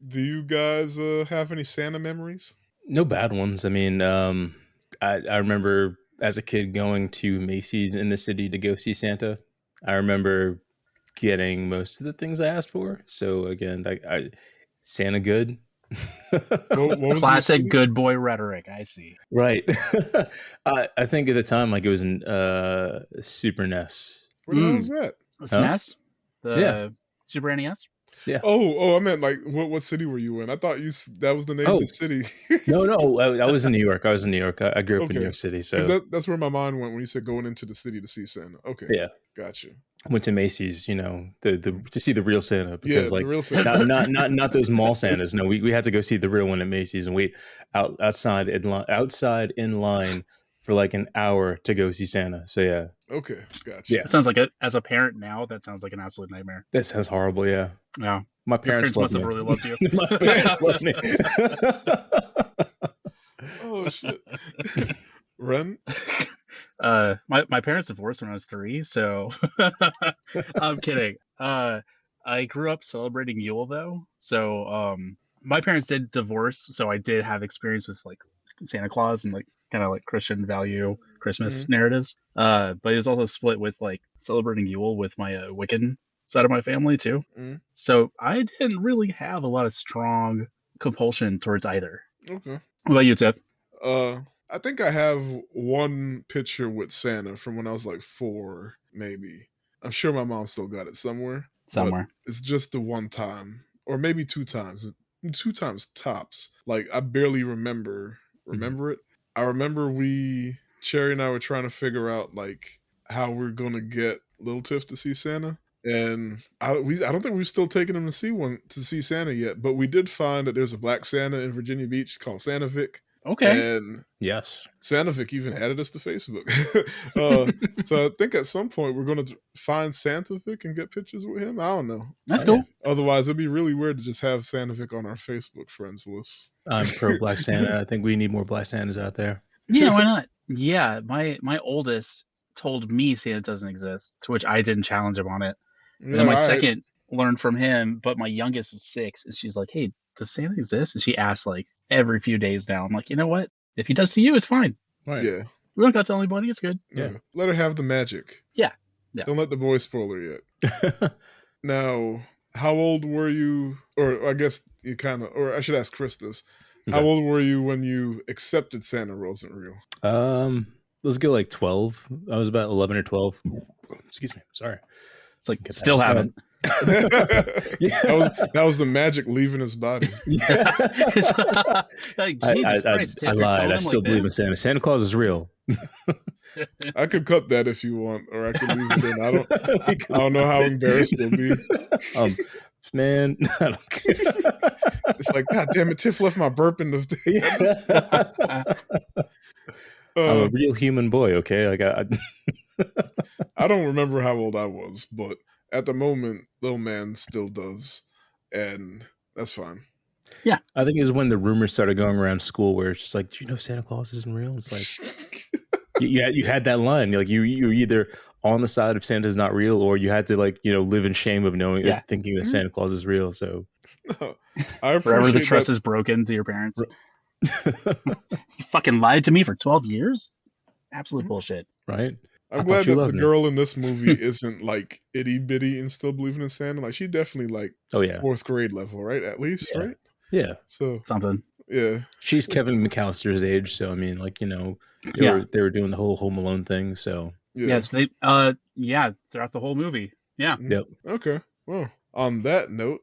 Do you guys have any Santa memories? No bad ones. I mean, I remember as a kid going to Macy's in the city to go see Santa. I remember getting most of the things I asked for. So again, I Santa good. What was your Classic city? good boy rhetoric. I see. Right. I think at the time, like it was in Super NES. Where the hell was that? Huh? SNES, Yeah. the Super NES. Yeah. Oh, I meant like what city were you in? I thought that was the name of Oh the city. no, I was in New York. I was in New York. I grew up in New Okay, York City. because So that's where my mind went when you said going into the city to see Santa. Okay, yeah, gotcha. went to Macy's. You know, the to see the real Santa Yeah, because the like real Santa. not those mall Santas. No, we had to go see the real one at Macy's and wait outside in line for like an hour to go see Santa. So yeah, Okay, gotcha. yeah, It sounds like it. As a parent now, that sounds like an absolute nightmare. that sounds horrible. Yeah, Yeah, my your parents parents love must have me. really loved you. My parents love me. Oh shit. Ren? My parents divorced when I was 3, so I'm kidding. I grew up celebrating Yule though, so my parents did divorce, so I did have experience with like Santa Claus and like kind of like Christian value Christmas Mhm. narratives. But it was also split with like celebrating Yule with my Wiccan side of my family too. Mhm. So I didn't really have a lot of strong compulsion towards either. Okay. What about you, Tiff? I think I have one picture with Santa from when I was like 4, maybe. I'm sure my mom still got it somewhere. Somewhere. But it's just the one time, or maybe 2 times. 2 times tops. Like I barely remember it. I remember Cherry and I were trying to figure out like how we're gonna get Lil Tiff to see Santa. And I don't think we've still taken him to see Santa yet, but we did find that there's a black Santa in Virginia Beach called Santa Vic. Okay. And Yes. Santa Vic even added us to Facebook. So I think at some point we're going to find Santa Vic and get pictures with him. I don't know. That's cool. Otherwise, it'd be really weird to just have Santa Vic on our Facebook friends list. I'm pro Black Santa. I think we need more Black Santas out there. Yeah, why not? Yeah, my oldest told me Santa doesn't exist, to which I didn't challenge him on it. And then my second learned from him, but my youngest is 6, and she's like, "Hey, does Santa exist?" And she asks like every few days now. I'm like, you know what? If he does to you, it's fine. Right. Yeah. We don't got to tell anybody. It's good. Yeah. Let her have the magic. Yeah. Don't let the boys spoil her yet. Now, how old were you? Or I guess you kind of, or I should ask Chris this. How old were you when you accepted Santa wasn't real? Let's go like 12. I was about 11 or 12. Excuse me. Sorry. It's like still haven't. That was the magic leaving his body. Like, Jesus Christ, I lied. I still believe in Santa. Santa Claus is real. I could cut that if you want, or I could leave it in. I don't know how embarrassed you'll be. Man, I don't care. It's like, God damn it, Tiff left my burp in the I'm a real human boy, okay? Like I don't remember how old I was, but at the moment, little man still does, and that's fine. Yeah, I think it was when the rumors started going around school where it's just like, do you know Santa Claus isn't real? It's like you had that line. Like you're either on the side of Santa's not real, or you had to like live in shame of knowing thinking that Santa Claus is real. So forever the trust is broken to your parents. You fucking lied to me for 12 years. Absolute bullshit. Right. I'm glad that the girl in this movie isn't like itty bitty and still believing in Santa. Like she definitely like 4th grade level, right? At least, right? Yeah. So something. Yeah. She's Kevin McAllister's age, so I mean, like they were doing the whole Home Alone thing. So yes, they throughout the whole movie. Yeah. Yep. Okay. Well, on that note,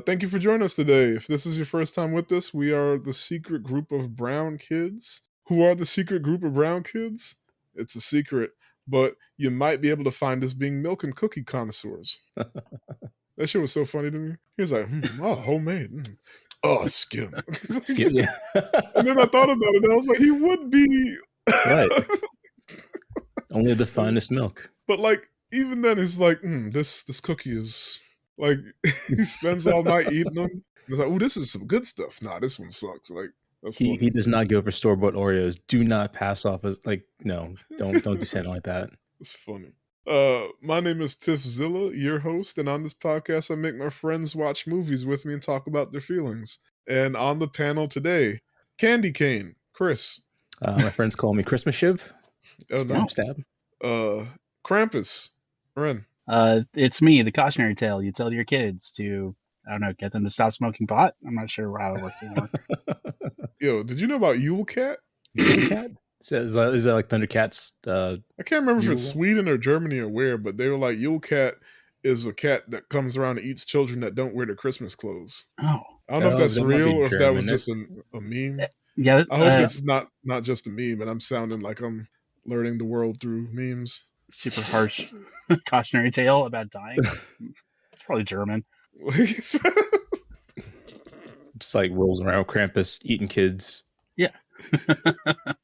thank you for joining us today. If this is your first time with us, we are the secret group of brown kids. Who are the secret group of brown kids? It's a secret, but you might be able to find us being milk and cookie connoisseurs. That shit was so funny to me. He was like, oh, homemade. Oh, skim. Skim, yeah. And then I thought about it, and I was like, he would be. Right. Only the finest milk. But like, even then, it's like, this cookie is like, he spends all night eating them. It's like, oh, this is some good stuff. Nah, this one sucks. Like, that's funny. He does not go for store-bought Oreos. Do not pass off as like, no, don't do Santa like that. It's funny. My name is Tiff Zilla, your host, and on this podcast, I make my friends watch movies with me and talk about their feelings. And on the panel today, Candy Cane, Chris. My friends call me Christmas Shiv. Oh, no. Stab. Krampus, Ren. It's me, the cautionary tale you tell to your kids to, I don't know, get them to stop smoking pot. I'm not sure how it works anymore. Yo, did you know about Yule Cat? Yule Cat? Is that like Thundercat's? I can't remember if it's Yule? Sweden or Germany or where, but they were like, Yule Cat is a cat that comes around and eats children that don't wear their Christmas clothes. Oh. I don't know if that's that might be real or if that was German. just a meme. Yeah. I hope it's not just a meme, and I'm sounding like I'm learning the world through memes. Super harsh cautionary tale about dying. It's probably German. Just like rolls around Krampus eating kids. Yeah.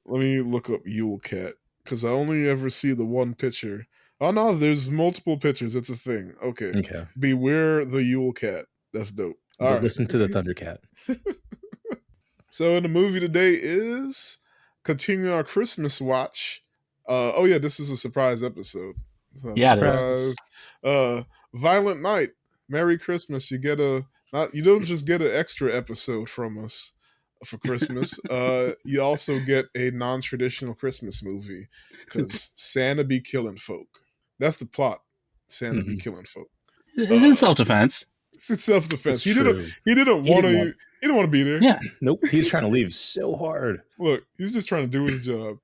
Let me look up Yule Cat because I only ever see the one picture. Oh no, there's multiple pictures. It's a thing. Okay. Okay. Beware the Yule Cat. That's dope. All But right. listen to the Thundercat. So in the movie today is continuing our Christmas watch. Oh yeah, this is a surprise episode. So, Yeah, it surprise. Violent Night. Merry Christmas. You don't just get an extra episode from us for Christmas. You also get a non-traditional Christmas movie because Santa be killing folk. That's the plot. Santa be killing folk. It's in self-defense. It's self-defense. It's He true. didn't want to be there. Yeah. Nope. He's trying to leave so hard. Look, he's just trying to do his job.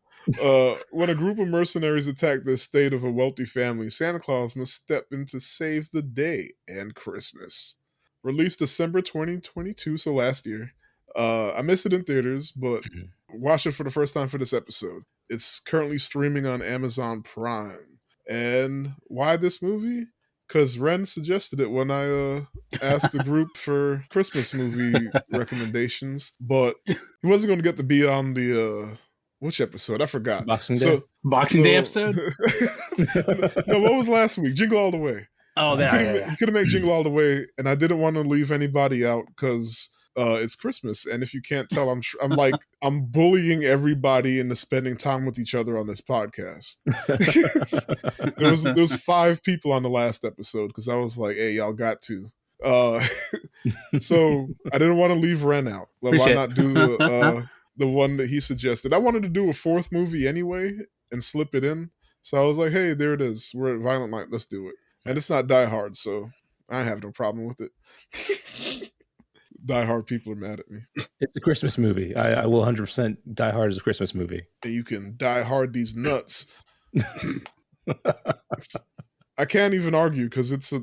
When a group of mercenaries attack the estate of a wealthy family, Santa Claus must step in to save the day and Christmas. Released December 2022, so last year. I missed it in theaters, but watched it for the first time for this episode. It's currently streaming on Amazon Prime. And why this movie? Because Ren suggested it when I asked the group for Christmas movie recommendations, but he wasn't going to get to be on the which episode? I forgot. Boxing Day? Boxing Day episode? No, what was last week? Jingle All the Way. Oh, He could have made Jingle All the Way, and I didn't want to leave anybody out because it's Christmas, and if you can't tell, I'm bullying everybody into spending time with each other on this podcast. there was 5 people on the last episode because I was like, "Hey, y'all got to." So I didn't want to leave Ren out. Like, why not do the one that he suggested? I wanted to do a 4th movie anyway and slip it in. So I was like, "Hey, there it is. We're at Violent Night. Let's do it." And it's not Die Hard, so I have no problem with it. Die Hard people are mad at me. It's a Christmas movie. I will 100% Die Hard as a Christmas movie. And you can die hard these nuts. I can't even argue because it's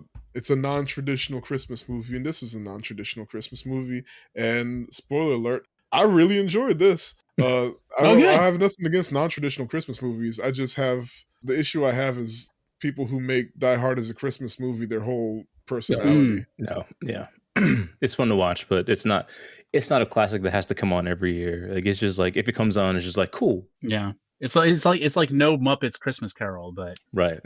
a non-traditional Christmas movie, and this is a non-traditional Christmas movie. And spoiler alert, I really enjoyed this. I have nothing against non-traditional Christmas movies. I just have the issue I have is people who make Die Hard as a Christmas movie their whole personality. No, yeah. It's fun to watch, but it's not a classic that has to come on every year. Like, it's just like, if it comes on, it's just like, cool. Yeah. It's like no Muppets Christmas Carol, but Right.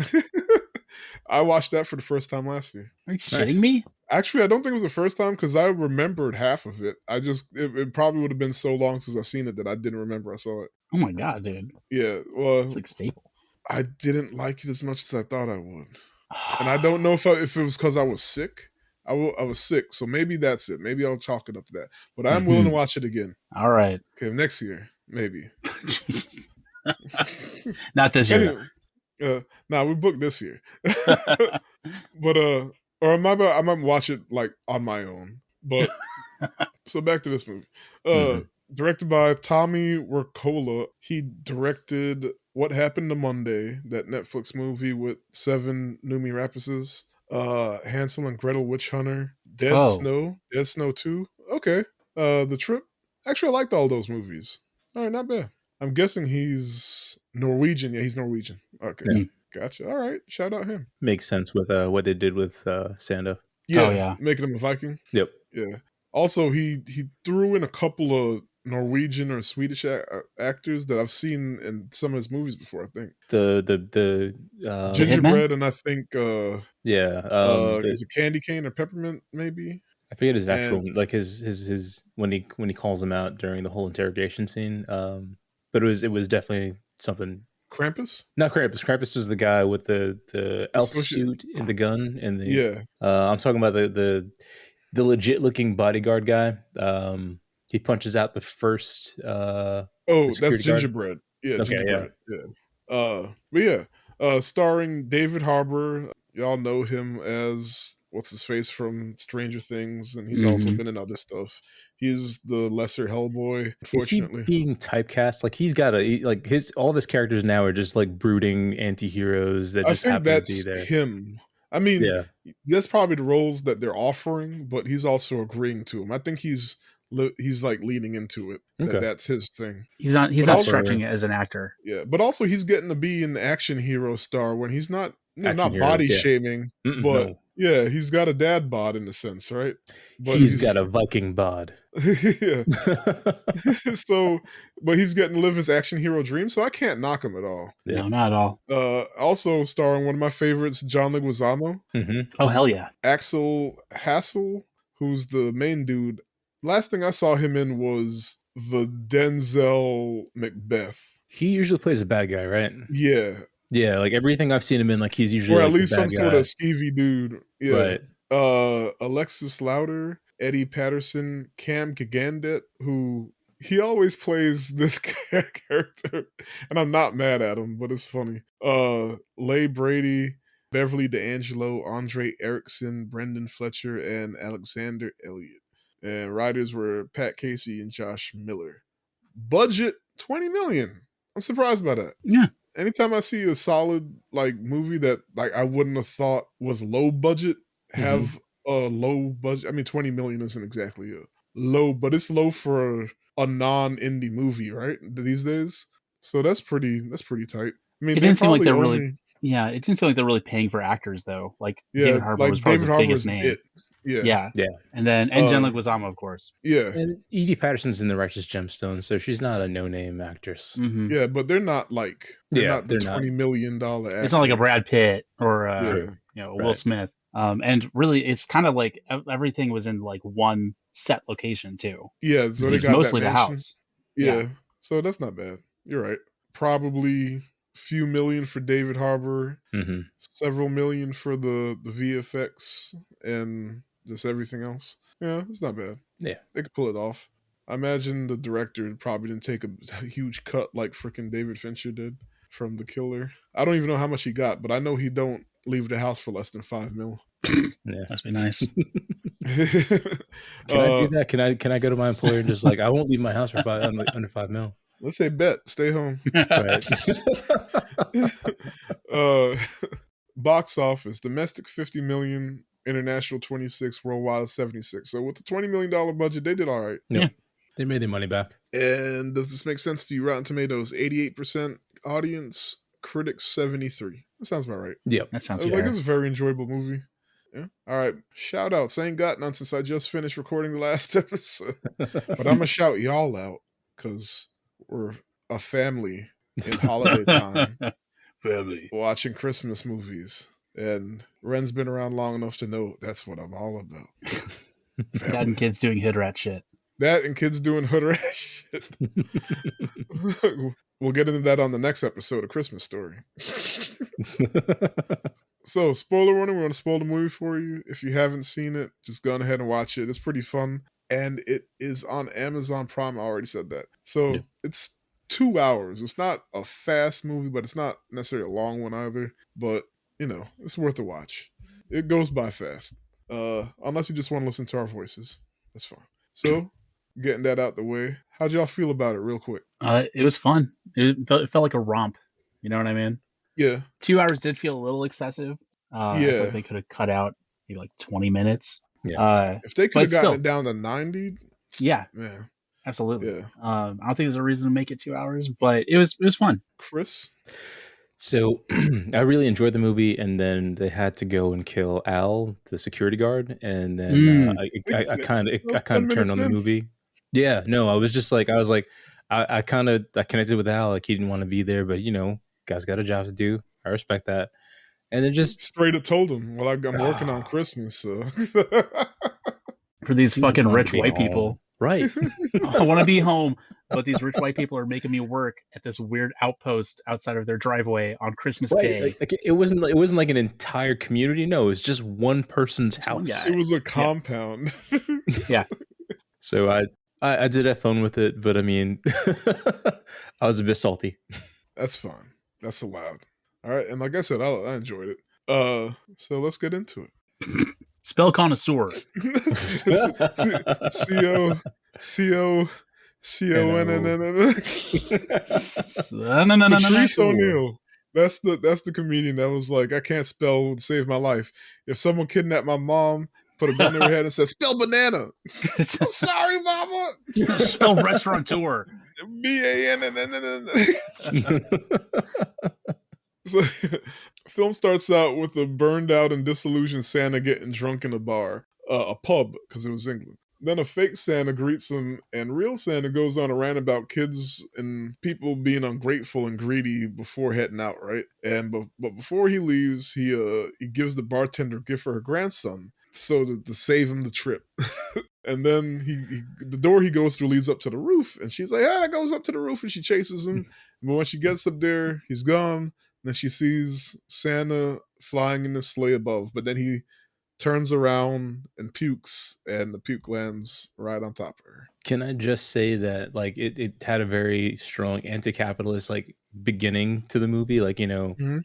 I watched that for the first time last year. are you shitting me? Actually, I don't think it was the first time because I remembered half of it. It probably would have been so long since I've seen it that I didn't remember I saw it. Oh my god, dude. Yeah, well, It's like staple. I didn't like it as much as I thought I would. And I don't know if it was because I was sick. I was sick, so maybe that's it. Maybe I'll chalk it up to that. But I'm willing to watch it again. All right. Okay, next year, maybe. Not this year. Anyway, we booked this year. But or I might watch it like on my own. But so back to this movie. Directed by Tommy Wirkola. He directed What Happened to Monday, that Netflix movie with 7 Noomi Rapaces. Hansel and Gretel Witch Hunter, Dead Snow 2. Okay. The Trip. Actually, I liked all those movies. All right, not bad. I'm guessing he's Norwegian. Yeah, he's Norwegian. Okay. Yeah. Gotcha. All right. Shout out him. Makes sense with what they did with Santa. Yeah. Making him a Viking. Yep. Yeah. Also, he threw in a couple of Norwegian or Swedish actors that I've seen in some of his movies before. I think the Gingerbread, and I think is it Candy Cane or Peppermint? Maybe I forget his actual his when he calls him out during the whole interrogation scene. But it was definitely something Krampus? Not Krampus. Krampus is the guy with the elf Associate- suit and the gun and the. Yeah. I'm talking about the legit looking bodyguard guy. He punches out the first. Oh, that's security guard? Gingerbread. Yeah, Okay, Gingerbread. Yeah. But yeah, starring David Harbour. Y'all know him as what's his face from Stranger Things, and he's also Mhm. been in other stuff. He's the lesser Hellboy, Is he unfortunately. being typecast? Like he's got all of his characters now are just like brooding anti-heroes that I just think happen to that's be there. him. I mean, Yeah. that's probably the roles that they're offering, but he's also agreeing to them. I think he's like leaning into it. Okay. That's his thing. He's not But not also- stretching it as an actor. Yeah, but also he's getting to be an action hero star when he's not Action not heroes, body yeah. shaming, Mm-mm, but no. yeah, he's got a dad bod in a sense, right? But he's got a Viking bod. yeah. So, but he's getting to live his action hero dream, so I can't knock him at all. Yeah. No, not at all. Also starring one of my favorites, John Leguizamo, Mhm. Oh hell yeah. Axel Hassel, who's the main dude. Last thing I saw him in was the Denzel Macbeth. He usually plays a bad guy, right? Yeah, Yeah, like everything I've seen him in, like he's usually or at like, the least some bad sort guy. of skeevy dude. Yeah. Right. Alexis Louder, Eddie Patterson, Cam Gigandet, who he always plays this character, and I'm not mad at him, but it's funny. Leigh Brady, Beverly D'Angelo, Andre Erickson, Brendan Fletcher, and Alexander Elliott. And writers were Pat Casey and Josh Miller. Budget $20 million. I'm surprised by that. Yeah. Anytime I see a solid like movie that like I wouldn't have thought was low budget have a low budget. I mean, 20 million isn't exactly a low, but it's low for a non-indie movie, right? These days. So that's pretty tight. I mean, It didn't seem like they're probably really Yeah, it didn't seem like they're really paying for actors though. Like yeah, David Harbour like was probably David the Harbour biggest is name. it. Yeah. Yeah. And then Jen Uh, Leguizamo, of course. Yeah. And Edie Patterson's in The Righteous Gemstones, so she's not a no-name actress. Mhm. Yeah, but they're not like they're Yeah, not the they're not. $20 million actor. It's not like a Brad Pitt or Yeah. Will Right. Smith. And really, it's kind of like everything was in like one set location too. Yeah, so It they was got mostly that the mansion. house. Yeah. Yeah. So that's not bad. You're right. Probably a few million for David Harbour, Hmm. several million for the VFX and just everything else. Yeah, it's not bad. Yeah. They could pull it off. I imagine the director probably didn't take a huge cut like freaking David Fincher did from The Killer. I don't even know how much he got, but I know he don't leave the house for less than $5 million. Yeah. Must be nice. Can I do that? Can I go to my employer and just like I won't leave my house for under $5 million? Let's say bet, stay home. Right. Box office, domestic 50 million, international 26, worldwide 76. So with the $20 million budget, they did all right. They made their money back. And does this make sense to you? Rotten Tomatoes, 88% audience, critics 73. That sounds about right. Yep. That sounds Like fair. it's a very enjoyable movie. Yeah. All right. Shout outs. I ain't got none since I just finished recording the last episode. But I'm gonna shout y'all out because we're a family in holiday time Family. watching Christmas movies. And Ren's been around long enough to know that's what I'm all about. Dad Family. and kids doing hood rat shit. That and kids doing hood rat shit. We'll get into that on the next episode of Christmas Story. So, spoiler warning, we're going to spoil the movie for you. If you haven't seen it, just go ahead and watch it. It's pretty fun. And it is on Amazon Prime. I already said that. So, Yeah. it's 2 hours. It's not a fast movie, but it's not necessarily a long one either. But, it's worth a watch. It goes by fast. Unless you just want to listen to our voices. That's fine. So, getting that out the way, how'd y'all feel about it real quick? It was fun. It felt like a romp. You know what I mean? Yeah. 2 hours did feel a little excessive. I Yeah. thought they could have cut out maybe like 20 minutes. Yeah. If they could have But gotten still. it down to 90, Yeah, man. absolutely. Yeah. I don't think there's a reason to make it 2 hours, but it was fun. Chris? So I really enjoyed the movie, and then they had to go and kill Al, the security guard, and then I kind of 10 turned minutes on the in. movie. Yeah, no, I connected with Al, like he didn't want to be there, but guy's got a job to do. I respect that. And then just Straight up told him, well, I'm working on Christmas, so. For these He just fucking wanted rich to be white home. people. Right. I want to be home, but these rich white people are making me work at this weird outpost outside of their driveway on Christmas Right. Day. Like it wasn't like an entire community. No, it was just one person's Just one house. guy. It was a Yeah. compound. Yeah. So I did have fun with it, but I mean, I was a bit salty. That's fine. That's allowed. All right, and like I said, I enjoyed it. So let's get into it. Spell connoisseur. C-O-C-O-C-O-N-N-N-N. Patrice O'Neal. That's the comedian that was like, I can't spell, save my life. If someone kidnapped my mom, put a gun to her head and said, spell banana. I'm sorry, mama. Spell restaurateur. B-A-N-N-N-N-N. So, film starts out with a burned out and disillusioned Santa getting drunk in a bar, a pub, because it was England. Then a fake Santa greets him, and real Santa goes on a rant about kids and people being ungrateful and greedy before heading out, right? And but before he leaves, he gives the bartender a gift for her grandson, so to save him the trip. And then the door he goes through leads up to the roof, and she's like, that goes up to the roof, and she chases him. But when she gets up there, he's gone. Then she sees Santa flying in the sleigh above, but then he turns around and pukes, and the puke lands right on top of her. Can I just say that like it had a very strong anti-capitalist like beginning to the movie? Like,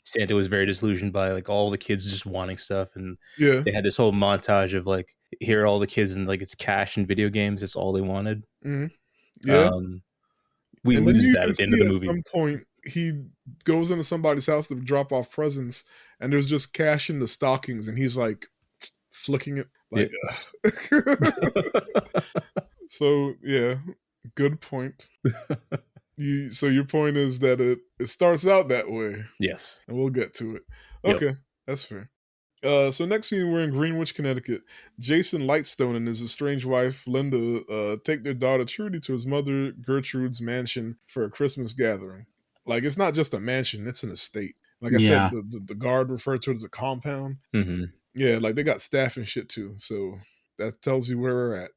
Santa was very disillusioned by like all the kids just wanting stuff, and Yeah. they had this whole montage of like, here are all the kids and like it's cash and video games. That's all they wanted. Yeah. We And lose then that at the end of the movie. At some point, he goes into somebody's house to drop off presents, and there's just cash in the stockings, and he's like flicking it. Like, So yeah, good point. So your point is that it starts out that way. Yes. And we'll get to it. Yep. Okay, that's fair. So next scene, we're in Greenwich, Connecticut. Jason Lightstone and his estranged wife, Linda, take their daughter Trudy to his mother Gertrude's mansion for a Christmas gathering. Like, it's not just a mansion, it's an estate. Like I said, the guard referred to it as a compound. Mm-hmm. Yeah, like they got staff and shit too. So that tells you where we're at.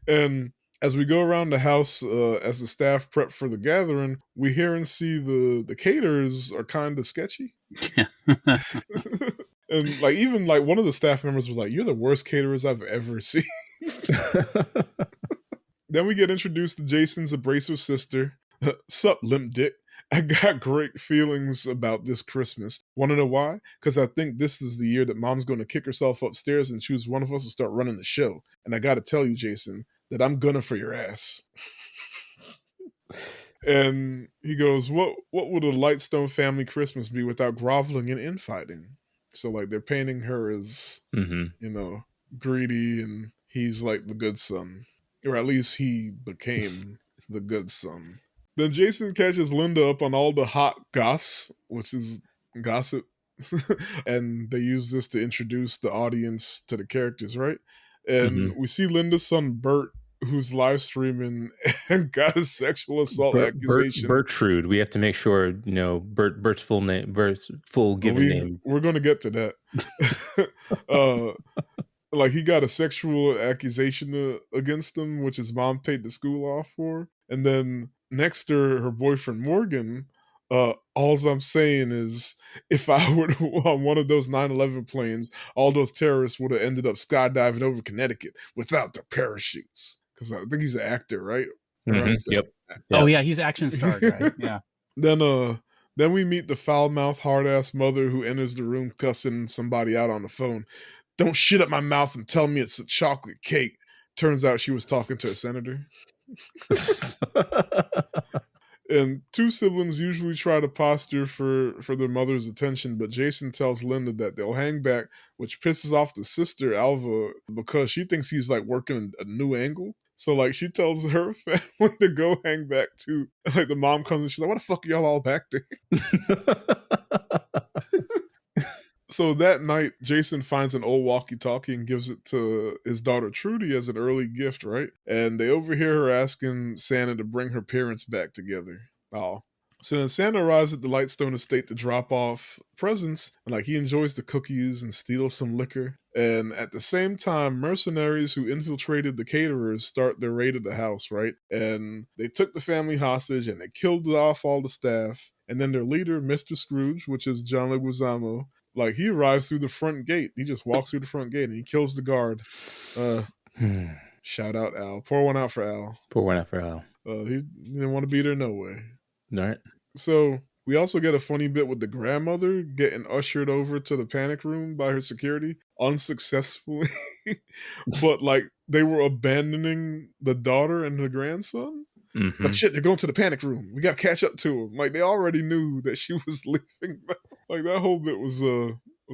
And as we go around the house, as the staff prep for the gathering, we hear and see the caterers are kind of sketchy. And like even like one of the staff members was like, "You're the worst caterers I've ever seen." Then we get introduced to Jason's abrasive sister. Sup, limp dick. I got great feelings about this Christmas. Want to know why? Because I think this is the year that mom's going to kick herself upstairs and choose one of us to start running the show. And I got to tell you, Jason, that I'm gonna for your ass. And he goes, what would a Lightstone family Christmas be without groveling and infighting? So like they're painting her as, greedy, and he's like the good son. Or at least he became the good son. Then Jason catches Linda up on all the hot goss, which is gossip. And they use this to introduce the audience to the characters, right? And we see Linda's son Bert, who's live streaming and got a sexual assault accusation. Bertrude. We have to make sure, Bert's full name, Bert's full given name. We're going to get to that. Like he got a sexual accusation against him, which his mom paid the school off for. And then next to her boyfriend Morgan, all I'm saying is, if I were on one of those 9/11 planes, all those terrorists would have ended up skydiving over Connecticut without their parachutes. Because I think he's an actor, right? Yep. Oh yeah, he's action star, right? Yeah. Then we meet the foul-mouthed, hard-ass mother who enters the room cussing somebody out on the phone. Don't shit up my mouth and tell me it's a chocolate cake. Turns out she was talking to a senator. And two siblings usually try to posture for their mother's attention, but Jason tells Linda that they'll hang back, which pisses off the sister, Alva, because she thinks he's like working a new angle. So like she tells her family to go hang back too. Like the mom comes and she's like, "What the fuck are y'all all back there?" So that night, Jason finds an old walkie-talkie and gives it to his daughter Trudy as an early gift, right? And they overhear her asking Santa to bring her parents back together. Oh, So then Santa arrives at the Lightstone estate to drop off presents, and like he enjoys the cookies and steals some liquor. And at the same time, mercenaries who infiltrated the caterers start their raid of the house, right? And they took the family hostage and they killed off all the staff. And then their leader, Mr. Scrooge, which is John Leguizamo, like he arrives through the front gate. He just walks through the front gate and he kills the guard. Shout out Al. Pour one out for Al. Pour one out for Al. He didn't want to be there no way. All right. So we also get a funny bit with the grandmother getting ushered over to the panic room by her security unsuccessfully. But like they were abandoning the daughter and the grandson. Mm-hmm. Like shit, they're going to the panic room. We got to catch up to them. Like they already knew that she was leaving. Like that whole bit was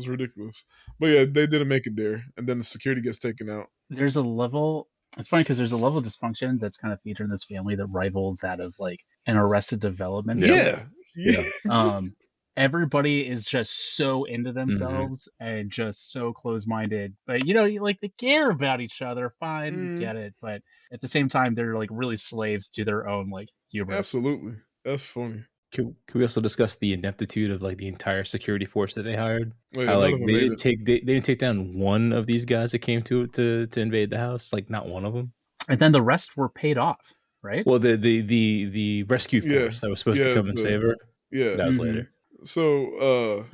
ridiculous. But yeah, they didn't make it there, and then the security gets taken out. There's a level. It's funny because there's a level of dysfunction that's kind of featured in this family that rivals that of like an Arrested Development. Yeah. Everybody is just so into themselves and just so close-minded. But like they care about each other. Fine, we get it. But at the same time, they're like really slaves to their own like hubris. Absolutely, that's funny. Can we also discuss the ineptitude of like the entire security force that they hired? Oh, yeah, how like they didn't take down one of these guys that came to invade the house, like not one of them. And then the rest were paid off, right? Well, the rescue force that was supposed to come and save her. Yeah, that was later. So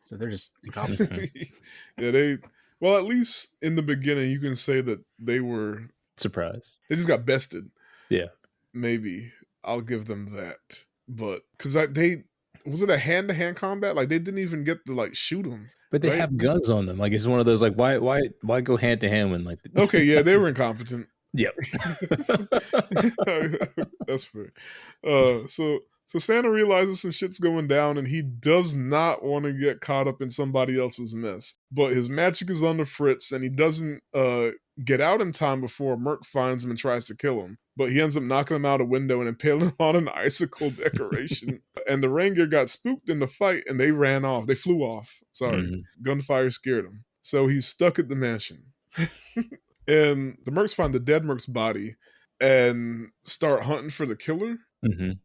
so they're just incompetent. Yeah, well, at least in the beginning, you can say that they were surprised. They just got bested. Yeah, maybe I'll give them that. But because was it a hand-to-hand combat? Like they didn't even get to like shoot them. But they have guns on them. Like it's one of those like why go hand-to-hand when like okay, yeah, they were incompetent. Yep. That's fair. So Santa realizes some shit's going down and he does not want to get caught up in somebody else's mess. But his magic is on the fritz and he doesn't get out in time before Merc finds him and tries to kill him. But he ends up knocking him out a window and impaling him on an icicle decoration. And the reindeer got spooked in the fight and they ran off. They flew off. Sorry. Gunfire scared him. So he's stuck at the mansion. And the Mercs find the dead Merc's body and start hunting for the killer.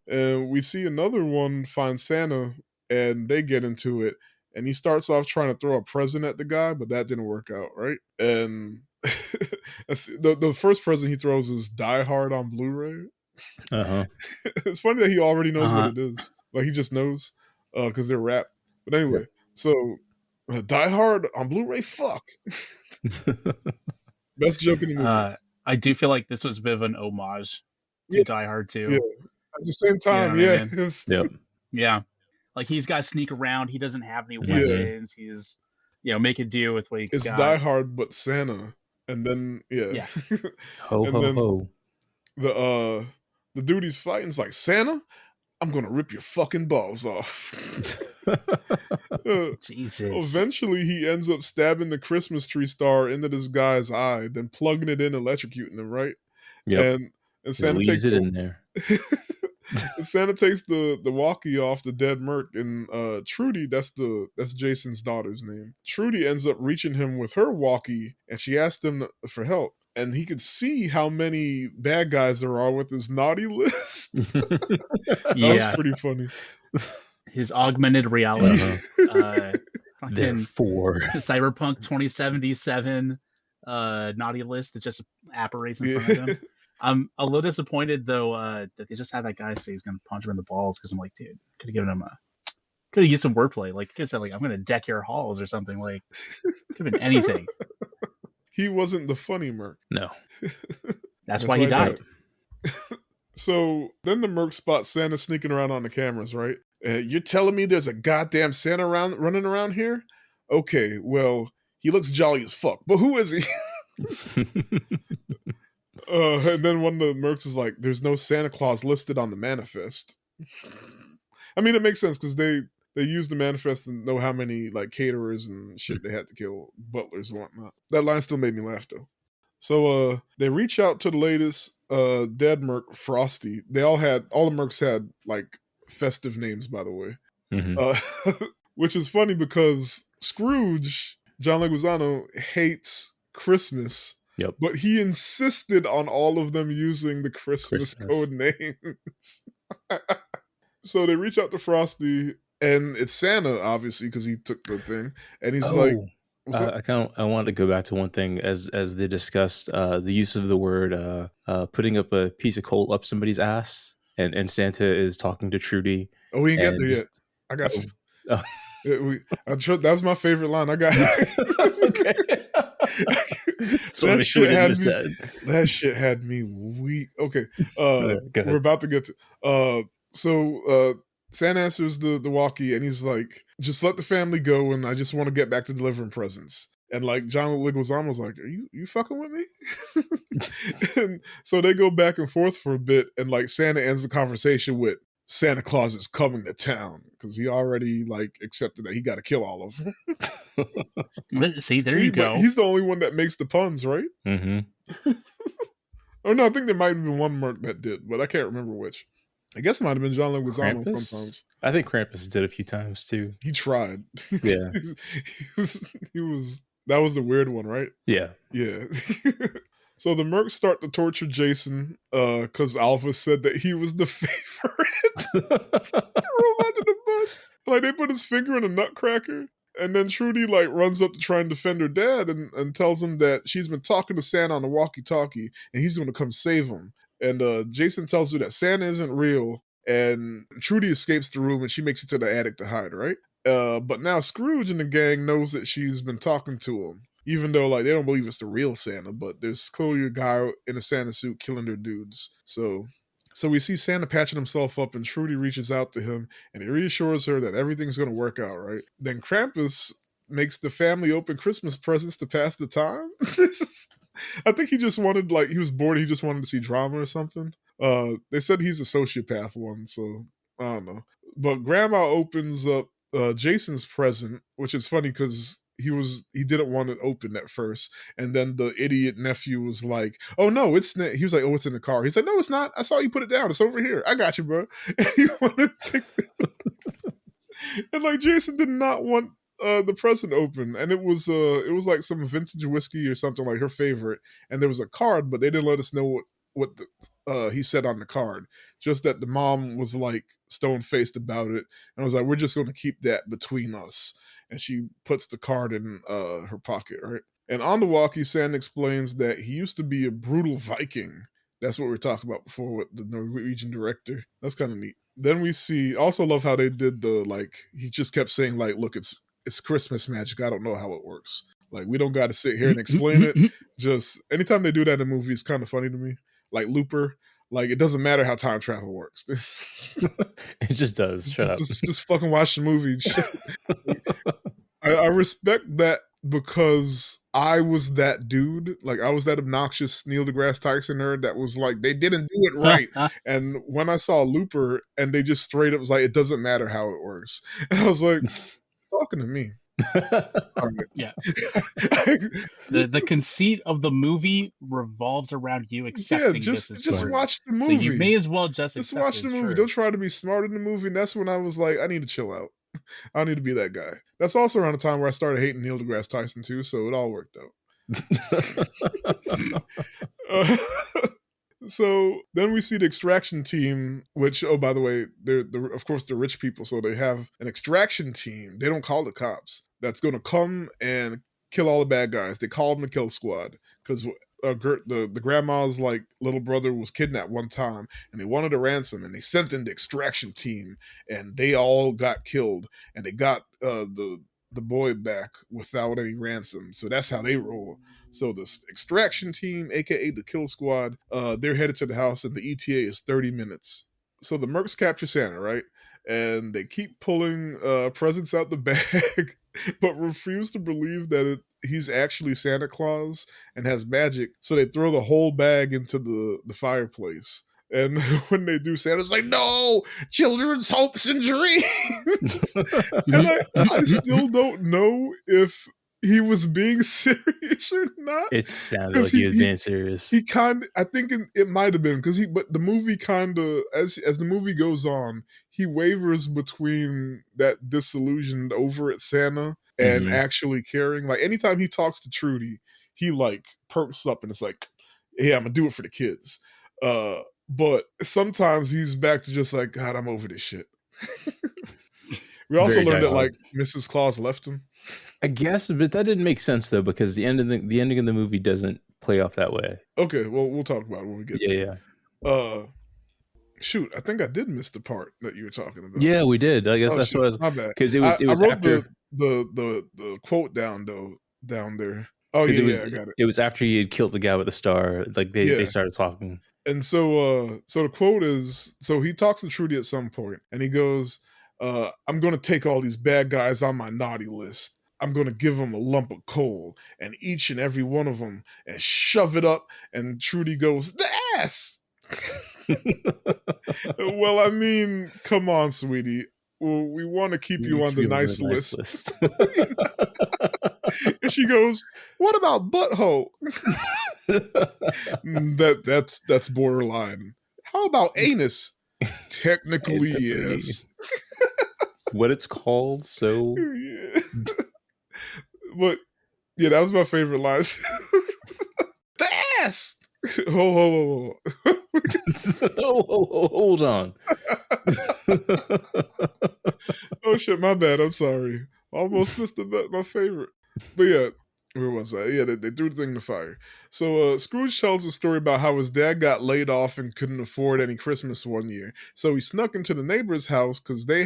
And we see another one find Santa and they get into it. And he starts off trying to throw a present at the guy, but that didn't work out, right? And the first present he throws is Die Hard on Blu-ray. It's funny that he already knows what it is. Like he just knows because they're rap. But anyway, so Die Hard on Blu-ray, fuck. Best joke in the movie. I do feel like this was a bit of an homage to Die Hard 2. Yeah. At the same time, yeah. Like he's got to sneak around. He doesn't have any weapons. He's, make a deal with what he's got. It's Die Hard, but Santa. And then, ho, ho. The dude he's fighting is like, Santa, I'm going to rip your fucking balls off. Jesus. Eventually, he ends up stabbing the Christmas tree star into this guy's eye, then plugging it in, electrocuting him, right? Yeah. And Santa takes it in there. And Santa takes the walkie off the dead Merc, and Trudy, that's Jason's daughter's name. Trudy ends up reaching him with her walkie, and she asked him for help. And he could see how many bad guys there are with his naughty list. That was pretty funny. His augmented reality. Therefore, Cyberpunk 2077 naughty list that just apparates in front of him. I'm a little disappointed though that they just had that guy say he's gonna punch him in the balls because I'm like, dude, could have given him could have used some wordplay. Like, could have said like, I'm gonna deck your halls or something. Like, could have been anything. He wasn't the funny Merc. No, that's why he died. So then the Merc spots Santa sneaking around on the cameras, right? You're telling me there's a goddamn Santa running around here? Okay, well, he looks jolly as fuck, but who is he? And then one of the Mercs is like, there's no Santa Claus listed on the manifest. I mean, it makes sense because they used the manifest to know how many like caterers and shit they had to kill, butlers and whatnot. That line still made me laugh though. So they reach out to the latest dead Merc, Frosty. All the Mercs had like festive names, by the way. Which is funny because Scrooge, John Leguizamo, hates Christmas. Yep. But he insisted on all of them using the Christmas code names. So they reach out to Frosty, and it's Santa, obviously, because he took the thing, and he's like, Oh, "What's up?" I wanted to go back to one thing as they discussed the use of the word putting up a piece of coal up somebody's ass, and Santa is talking to Trudy, Oh, we ain't get and there yet. just I got you. oh, That's my favorite line. I got okay. So that make sure we shit didn't had miss me. that. That shit had me weak. Okay, Go we're ahead. about to get to. So Santa answers the walkie, and he's like, "Just let the family go, and I just want to get back to delivering presents." And like John Leguizamo was like, "Are you fucking with me?" And so they go back and forth for a bit, and like Santa ends the conversation with, "Santa Claus is coming to town," because he already like accepted that he got to kill all of them. See, there you But go. he's the only one that makes the puns, right? Mm-hmm. Oh no, I think there might have been one Merc that did, but I can't remember which. I guess it might have been John Leguizamo Krampus? sometimes. I think Krampus did a few times too. He tried. Yeah. he was that was the weird one, right? Yeah. Yeah. So the Mercs start to torture Jason because Alpha said that he was the favorite. Throw him under the bus. Like they put his finger in a nutcracker. And then Trudy like runs up to try and defend her dad and tells him that she's been talking to Santa on the walkie-talkie and he's going to come save him. And Jason tells her that Santa isn't real. And Trudy escapes the room and she makes it to the attic to hide, right? But now Scrooge and the gang knows that she's been talking to him, even though like they don't believe it's the real Santa. But there's clearly a guy in a Santa suit killing their dudes. So we see Santa patching himself up, and Trudy reaches out to him, and he reassures her that everything's going to work out, right? Then Krampus makes the family open Christmas presents to pass the time. I think he just wanted, like, he was bored. He just wanted to see drama or something. They said he's a sociopath one, so I don't know. But Grandma opens up Jason's present, which is funny because he didn't want it open at first, and then the idiot nephew was like, "Oh no, he was like, "Oh, it's in the car." He's like, "No, it's not. I saw you put it down. It's over here. I got you, bro." And he wanted to and like Jason did not want the present open, and it was like some vintage whiskey or something, like her favorite, and there was a card, but they didn't let us know what he said on the card. Just that the mom was like stone faced about it, and I was like, "We're just going to keep that between us." And she puts the card in her pocket, right? And on the walkie, Sand explains that he used to be a brutal Viking. That's what we were talking about before with the Norwegian director. That's kind of neat. Then we see, also love how they did the, like, he just kept saying, like, "Look, it's Christmas magic. I don't know how it works. Like, we don't got to sit here and explain it." Just anytime they do that in a movie, it's kind of funny to me. Like Looper, like, it doesn't matter how time travel works. It just does. Shut up. Just fucking watch the movie. I respect that because I was that dude. Like, I was that obnoxious Neil deGrasse Tyson nerd that was like, they didn't do it right. And when I saw Looper and they just straight up was like, it doesn't matter how it works. And I was like, talking to me. Yeah. The conceit of the movie revolves around you accepting this is just true. watch the So movie. you may as well just watch the movie. True. Don't try to be smart in the movie. And that's when I was like, I need to chill out. I need to be that guy. That's also around the time where I started hating Neil deGrasse Tyson too, so it all worked out. So then we see the extraction team, which, oh, by the way, they're of course they're rich people, so they have an extraction team. They don't call the cops. That's going to come and kill all the bad guys. They call them the kill squad because the grandma's like little brother was kidnapped one time, and they wanted a ransom, and they sent in the extraction team, and they all got killed, and they got the boy back without any ransom. So that's how they roll. So the extraction team, aka the kill squad, they're headed to the house, and the ETA is 30 minutes. So the Mercs capture Santa, right? And they keep pulling presents out the bag, but refuse to believe that he's actually Santa Claus and has magic. So they throw the whole bag into the fireplace. And when they do, Santa's like, "No, children's hopes and dreams." And I still don't know if he was being serious or not. It sounded like he was being serious. He I think it might have been because but the movie kind of, as the movie goes on, he wavers between that disillusioned over at Santa and actually caring. Like anytime he talks to Trudy, he like perks up and it's like, "Yeah, I'm gonna do it for the kids." but sometimes he's back to just like, God, I'm over this shit. We also Very learned that diehard. like Mrs. Claus left him. I guess, but that didn't make sense though, because the ending of the movie doesn't play off that way. Okay, well, we'll talk about it when we get Yeah, there. Shoot, I think I did miss the part that you were talking about. yeah, we did. I guess Oh, that's shoot, what I was, my bad. because it was I wrote after the quote down there. Oh because yeah, I got it. It was after he had killed the guy with the star. Like they started talking. And so the quote is, so he talks to Trudy at some point, and he goes, I'm going to take all these bad guys on my naughty list. I'm going to give them a lump of coal, and each and every one of them, and shove it up. And Trudy goes, the ass. Well, I mean, come on, sweetie. Well, we want to keep you on the nice list. And she goes, what about butthole? That's borderline. How about anus? Technically, yes. What it's called, so Yeah. But yeah, that was my favorite line. The ass. Hold on. Oh shit, my bad. I'm sorry. Almost missed my favorite. But yeah, where was I? Yeah, they threw the thing in the fire. So Scrooge tells a story about how his dad got laid off and couldn't afford any Christmas one year. So he snuck into the neighbor's house because they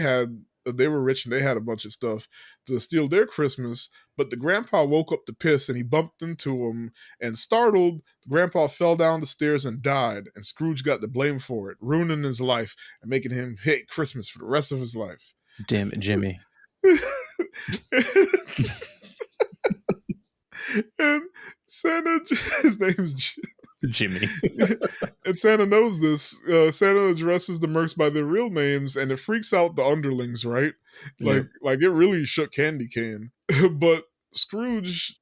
were rich and they had a bunch of stuff to steal their Christmas. But the grandpa woke up to piss and he bumped into him, and startled, the grandpa fell down the stairs and died, and Scrooge got the blame for it, ruining his life and making him hate Christmas for the rest of his life. Damn it, Jimmy. And Santa, his name's Jimmy. And Santa knows this. Santa addresses the mercs by their real names, and it freaks out the underlings, right? Like it really shook Candy Cane. But Scrooge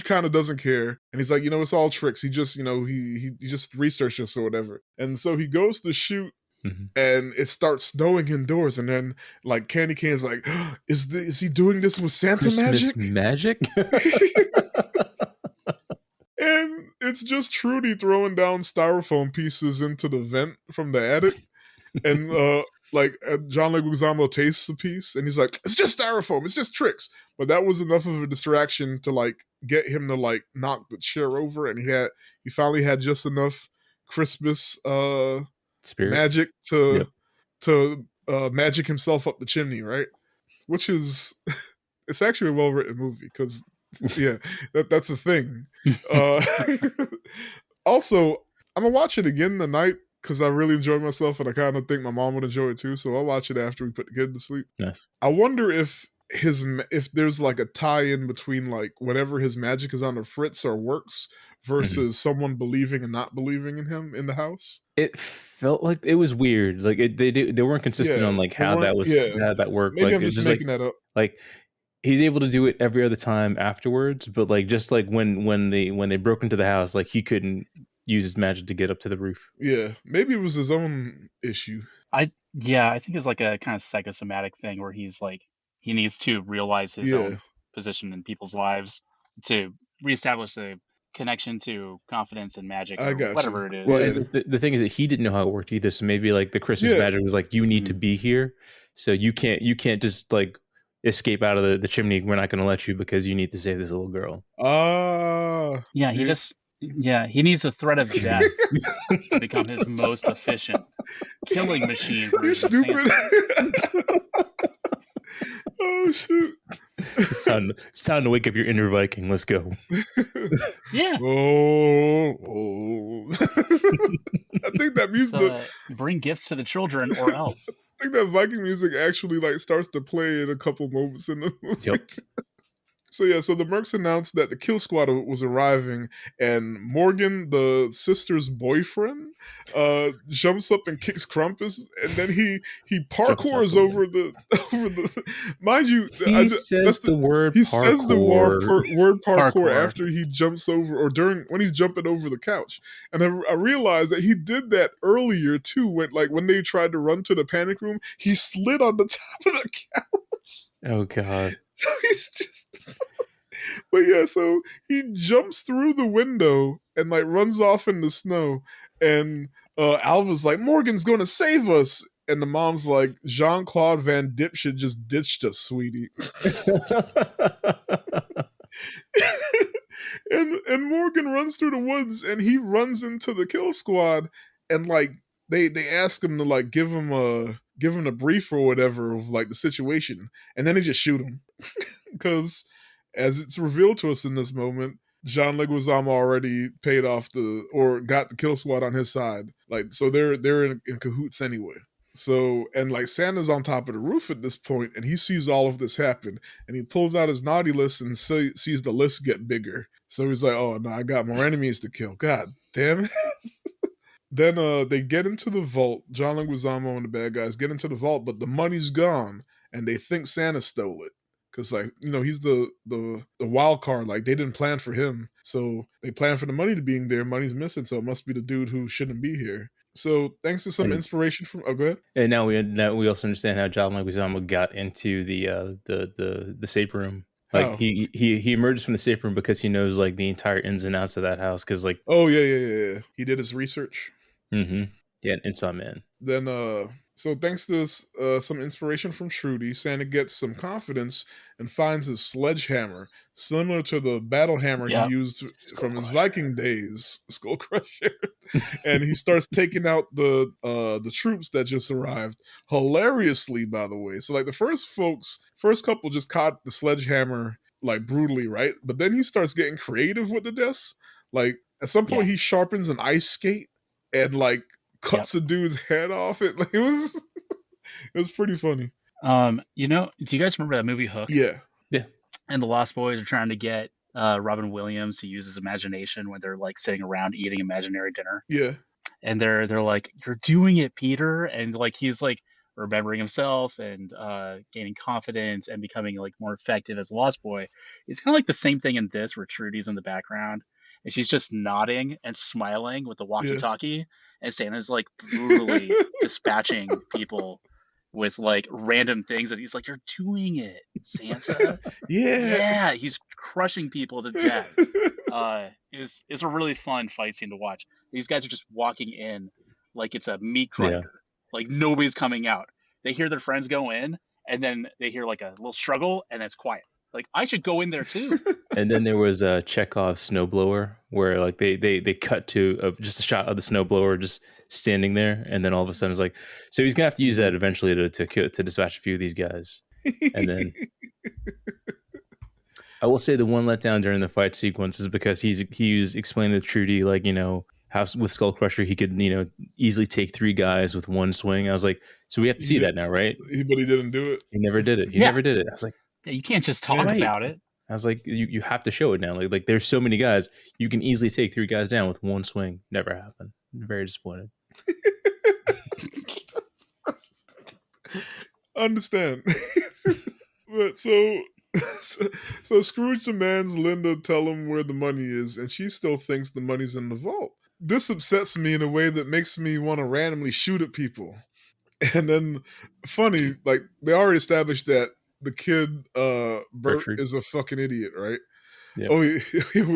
kind of doesn't care, and he's like, it's all tricks. He just, he just researched us or whatever. And so he goes to shoot. Mm-hmm. And it starts snowing indoors, and then like Candy Cane's like, is he doing this with Santa Christmas magic? And it's just Trudy throwing down styrofoam pieces into the vent from the attic, and John Leguizamo tastes a piece, and he's like, "It's just styrofoam. It's just tricks." But that was enough of a distraction to like get him to like knock the chair over, and he finally had just enough Christmas spirit magic to magic himself up the chimney, right? Which is it's actually a well-written movie because yeah, that's a thing. Also, I'm gonna watch it again tonight because I really enjoyed myself, and I kind of think my mom would enjoy it too. So I'll watch it after we put the kid to sleep. Nice. I wonder if there's like a tie-in between like whatever his magic is on the fritz or works versus someone believing and not believing in him in the house. It felt like it was weird. Like they weren't consistent on like how that was how that worked. Maybe like, I'm just making that up. Like he's able to do it every other time afterwards, but like just like when they broke into the house, like he couldn't use his magic to get up to the roof. Yeah, maybe it was his own issue. I think it's like a kind of psychosomatic thing where he's like he needs to realize his own position in people's lives to reestablish the connection to confidence and magic or whatever it is. Well, the thing is that he didn't know how it worked either. So maybe like the Christmas magic was like, you need to be here, so you can't just like escape out of the chimney. We're not going to let you because you need to save this little girl. He needs the threat of death to become his most efficient killing machine. You're stupid. Oh shoot! It's time to wake up your inner Viking. Let's go. Yeah. Oh. I think that music. Bring gifts to the children, or else. I think that Viking music actually like starts to play in a couple moments in the movie. Yep. So the mercs announced that the kill squad was arriving, and Morgan, the sister's boyfriend, jumps up and kicks Krampus, and then he parkours over the mind you. He says the word parkour after he jumps over, or when he's jumping over the couch. And I realized that he did that earlier too, when they tried to run to the panic room, he slid on the top of the couch. Oh god. So he's just but yeah, so he jumps through the window and like runs off in the snow. And Alva's like, Morgan's going to save us. And the mom's like, Jean-Claude Van Dipshit just ditched us, sweetie. and Morgan runs through the woods, and he runs into the kill squad, and like they ask him to like give him a brief or whatever of like the situation, and then they just shoot him because, as it's revealed to us in this moment, John Leguizamo already paid off or got the kill squad on his side. Like, so they're in cahoots anyway. So, and like Santa's on top of the roof at this point, and he sees all of this happen, and he pulls out his naughty list and sees the list get bigger. So he's like, oh no, I got more enemies to kill. God damn it. Then they get into the vault. John Leguizamo and the bad guys get into the vault, but the money's gone, and they think Santa stole it. Because, like, you know, he's the wild card. Like, they didn't plan for him. So they plan for the money to being there. Money's missing, so it must be the dude who shouldn't be here. So thanks to some inspiration from... Oh, go ahead. And now we also understand how John Leguizamo got into the safe room. Like, he emerged from the safe room because he knows, like, the entire ins and outs of that house. Because, like... Oh, yeah. He did his research. Mm-hmm. Yeah, and some in. Then, so thanks to some inspiration from Trudy, Santa gets some confidence and finds his sledgehammer, similar to the battle hammer he used from his Viking days, Skull Crusher. And he starts taking out the troops that just arrived, hilariously, by the way. So, like, the first couple just caught the sledgehammer, like, brutally, right? But then he starts getting creative with the deaths. Like, at some point, he sharpens an ice skate and, like, cuts a dude's head off. It was pretty funny. You know, do you guys remember that movie Hook? Yeah. And the Lost Boys are trying to get Robin Williams to use his imagination when they're like sitting around eating imaginary dinner. Yeah. And they're like, "You're doing it, Peter," and like he's like remembering himself and gaining confidence and becoming like more effective as a Lost Boy. It's kind of like the same thing in this, where Trudy's in the background and she's just nodding and smiling with the walkie-talkie, and Santa's like brutally dispatching people with like random things, and he's like, "You're doing it, Santa." Yeah, he's crushing people to death. Is a really fun fight scene to watch. These guys are just walking in like it's a meat grinder. Like nobody's coming out. They hear their friends go in, and then they hear like a little struggle, and it's quiet. Like, I should go in there too. And then there was a Chekhov's snowblower, where like they cut to just a shot of the snowblower just standing there, and then all of a sudden it's like, so he's gonna have to use that eventually to dispatch a few of these guys. And then I will say the one letdown during the fight sequence is because he was explaining to Trudy, like, you know, how with Skull Crusher he could, you know, easily take 3 guys with one swing. I was like, so we have to see that now, right? But he didn't do it. He never did it. He never did it. I was like, you can't just talk about it. I was like, you have to show it now. Like there's so many guys, you can easily take 3 guys down with one swing. Never happened. Very disappointed. Understand. But so Scrooge demands Linda tell him where the money is, and she still thinks the money's in the vault. This upsets me in a way that makes me want to randomly shoot at people. And then, funny, like, they already established that the kid, Bert, Gertrude, is a fucking idiot, right? Yep. Oh,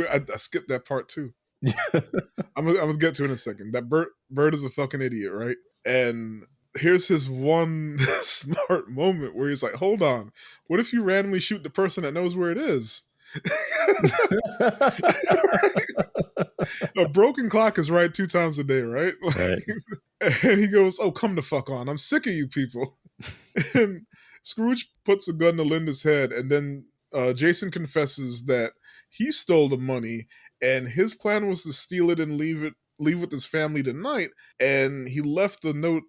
I skipped that part too. I'm gonna get to it in a second. That Bert is a fucking idiot, right? And here's his one smart moment where he's like, hold on, what if you randomly shoot the person that knows where it is? A broken clock is right 2 times a day, right? Right. And he goes, oh, come the fuck on, I'm sick of you people. And Scrooge puts a gun to Linda's head, and then Jason confesses that he stole the money, and his plan was to steal it and leave with his family tonight. And he left the note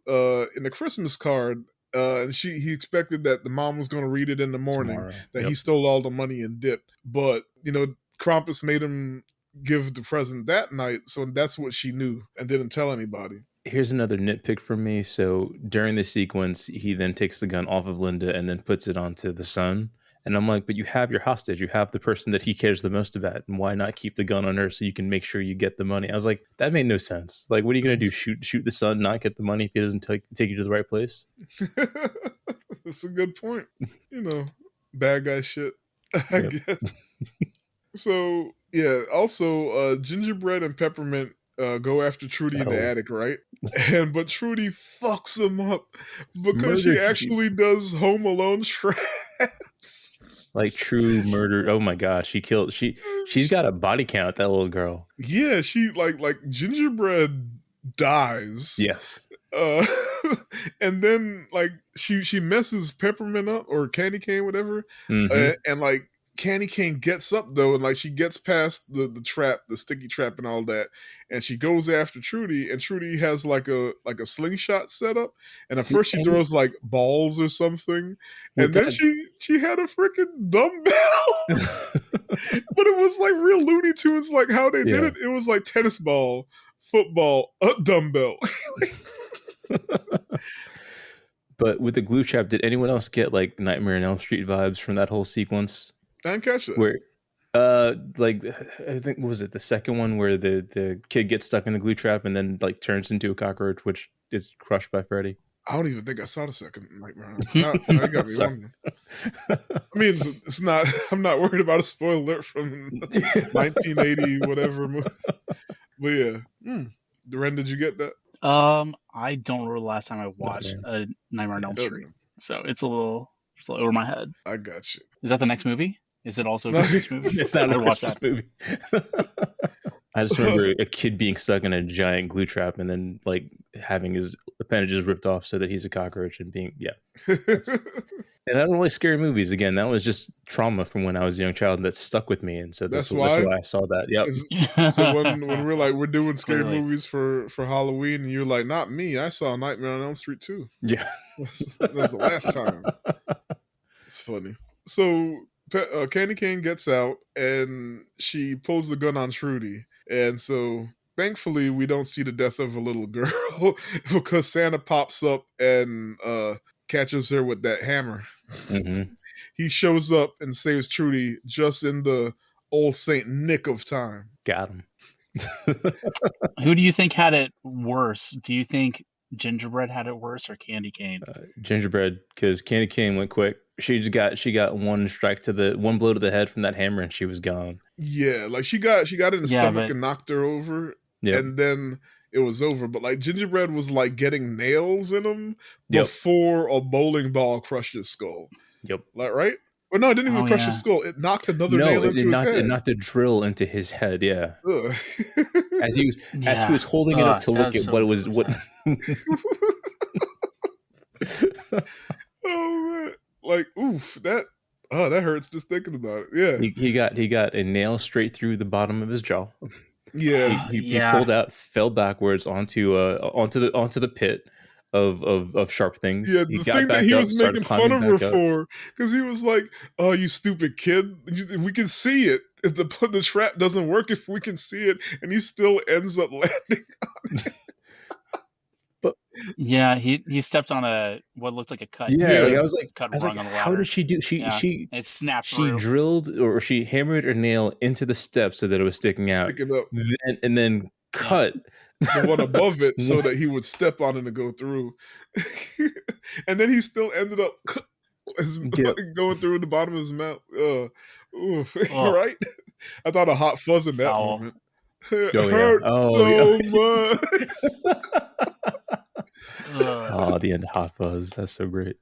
in the Christmas card, and he expected that the mom was going to read it in the morning, that he stole all the money and dipped. But, you know, Krampus made him give the present that night, so that's what she knew and didn't tell anybody. Here's another nitpick from me. So during the sequence, he then takes the gun off of Linda and then puts it onto the son. And I'm like, but you have your hostage. You have the person that he cares the most about. And why not keep the gun on her so you can make sure you get the money? I was like, that made no sense. Like, what are you going to do? Shoot the son, not get the money if he doesn't take you to the right place? That's a good point. You know, bad guy shit, I guess. So Yeah. Also, Gingerbread and Peppermint go after Trudy in the Oh, attic, right? But Trudy fucks him up because she murder she actually does Home Alone traps. like true murder. Oh my god, she's got a body count, that little girl. Yeah, she like Gingerbread dies. Yes. Uh, and then like she messes Peppermint up or Candy Cane, whatever, Hmm. and like Candy Cane gets up though, and like she gets past the trap, the sticky trap, and all that, and she goes after Trudy, and Trudy has like a slingshot set up, and at Did first she any throws like balls or something, with and then that she had a freaking dumbbell. But it was like real Looney Tunes, like how they did yeah. it. It was like tennis ball, football, a dumbbell. But with the glue trap, did anyone else get like Nightmare on Elm Street vibes from that whole sequence? I didn't catch that. Where like I think what was it the second one where the kid gets stuck in the glue trap and then like turns into a cockroach which is crushed by Freddy. I don't even think I saw the second Nightmare. Now you got me Sorry. wondering. I mean, it's not. I'm not worried about a spoiler alert from 1980 whatever movie. But yeah, Ren, did you get that? I don't remember the last time I watched man. a Nightmare on Elm Okay, Street, so it's a little over my head. I got you. Is that the next movie? Is it also a No, Christmas movie? It's not I a watch Christmas that. movie. I just remember a kid being stuck in a giant glue trap and then like having his appendages ripped off so that he's a cockroach and being and I don't really scary movies. Again, that was just trauma from when I was a young child that stuck with me, and so that's why. why I saw that. Yep. So when we're doing scary Clearly. movies for Halloween, and you're like, not me. I saw Nightmare on Elm Street too. Yeah. That's the last time. It's funny. So Candy Cane gets out and she pulls the gun on Trudy, and so thankfully we don't see the death of a little girl because Santa pops up and catches her with that hammer. Mm-hmm. He shows up and saves Trudy just in the old Saint nick of time. Got him. Who do you think had it worse? Do you think Gingerbread had it worse or Candy Cane? Gingerbread, because Candy Cane went quick. She got one blow to the head from that hammer and she was gone. Yeah, like she got in the stomach and knocked her over, and then it was over. But like Gingerbread was like getting nails in him before a bowling ball crushed his skull. Yep. Like right? Or no, it didn't even crush his skull. It knocked another nail into his head. It knocked a drill into his head. Yeah. Ugh. As he was holding it up to look at what it was. What? Oh man! Like oof, that hurts just thinking about it. Yeah. He got a nail straight through the bottom of his jaw. Yeah. He pulled out, fell backwards onto the pit of sharp things. Yeah, he the got thing back that he up, was started making fun of climbing her back up. for, because he was like, "Oh, you stupid kid! We can see it. If the trap doesn't work, if we can see it," and he still ends up landing on it. But yeah, he stepped on what looked like a cut. Yeah, like I was like, cut on the how did she do? She it snapped. She drilled or she hammered her nail into the step so that it was sticking out, and then cut the one above it so that he would step on it and go through. And then he still ended up going through the bottom of his mouth. Right? I thought a hot fuzz in that moment. It hurt so much. Oh, the end of Hot Fuzz. That's so great.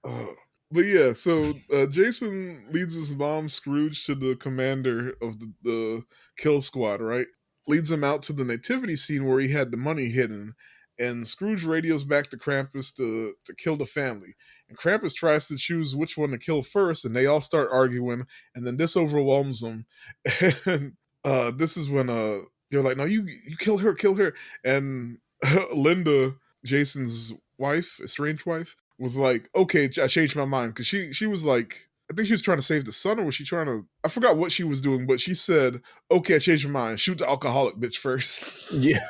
But yeah, so Jason leads his mom, Scrooge, to the commander of the kill squad, right? Leads him out to the nativity scene where he had the money hidden. And Scrooge radios back to Krampus to kill the family. And Krampus tries to choose which one to kill first, and they all start arguing. And then this overwhelms them. And this is when they're like, no, you kill her. And Linda, Jason's wife, estranged wife, was like, okay, I changed my mind. Because she was like, I think she was trying to save the son, or was she trying to, I forgot what she was doing, but she said, okay, I changed my mind. Shoot the alcoholic bitch first. Yeah.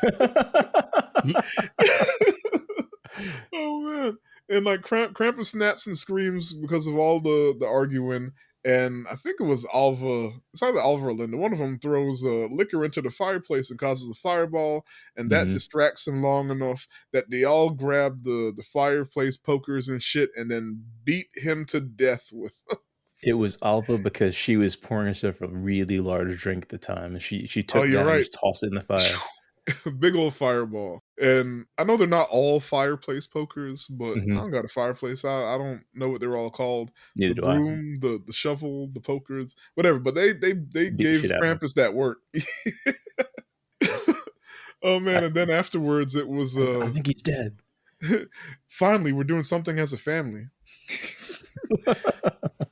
Oh man. And like Krampus snaps and screams because of all the arguing. And I think it was Alva. It's either Alva or Linda. One of them throws liquor into the fireplace and causes a fireball, and that distracts him long enough that they all grab the fireplace pokers and shit, and then beat him to death with It was Alva because she was pouring herself a really large drink at the time, and she Oh, took you're that and right. just tossed it in the fire. Big old fireball. And I know they're not all fireplace pokers, but I Mhm. don't got a fireplace. I don't know what they're all called. Neither The do I. broom, the shovel, the pokers, whatever. But they Beat the gave shit out of him. Krampus that work. Oh man! I And then afterwards, it was I think he's dead. finally we're doing something as a family.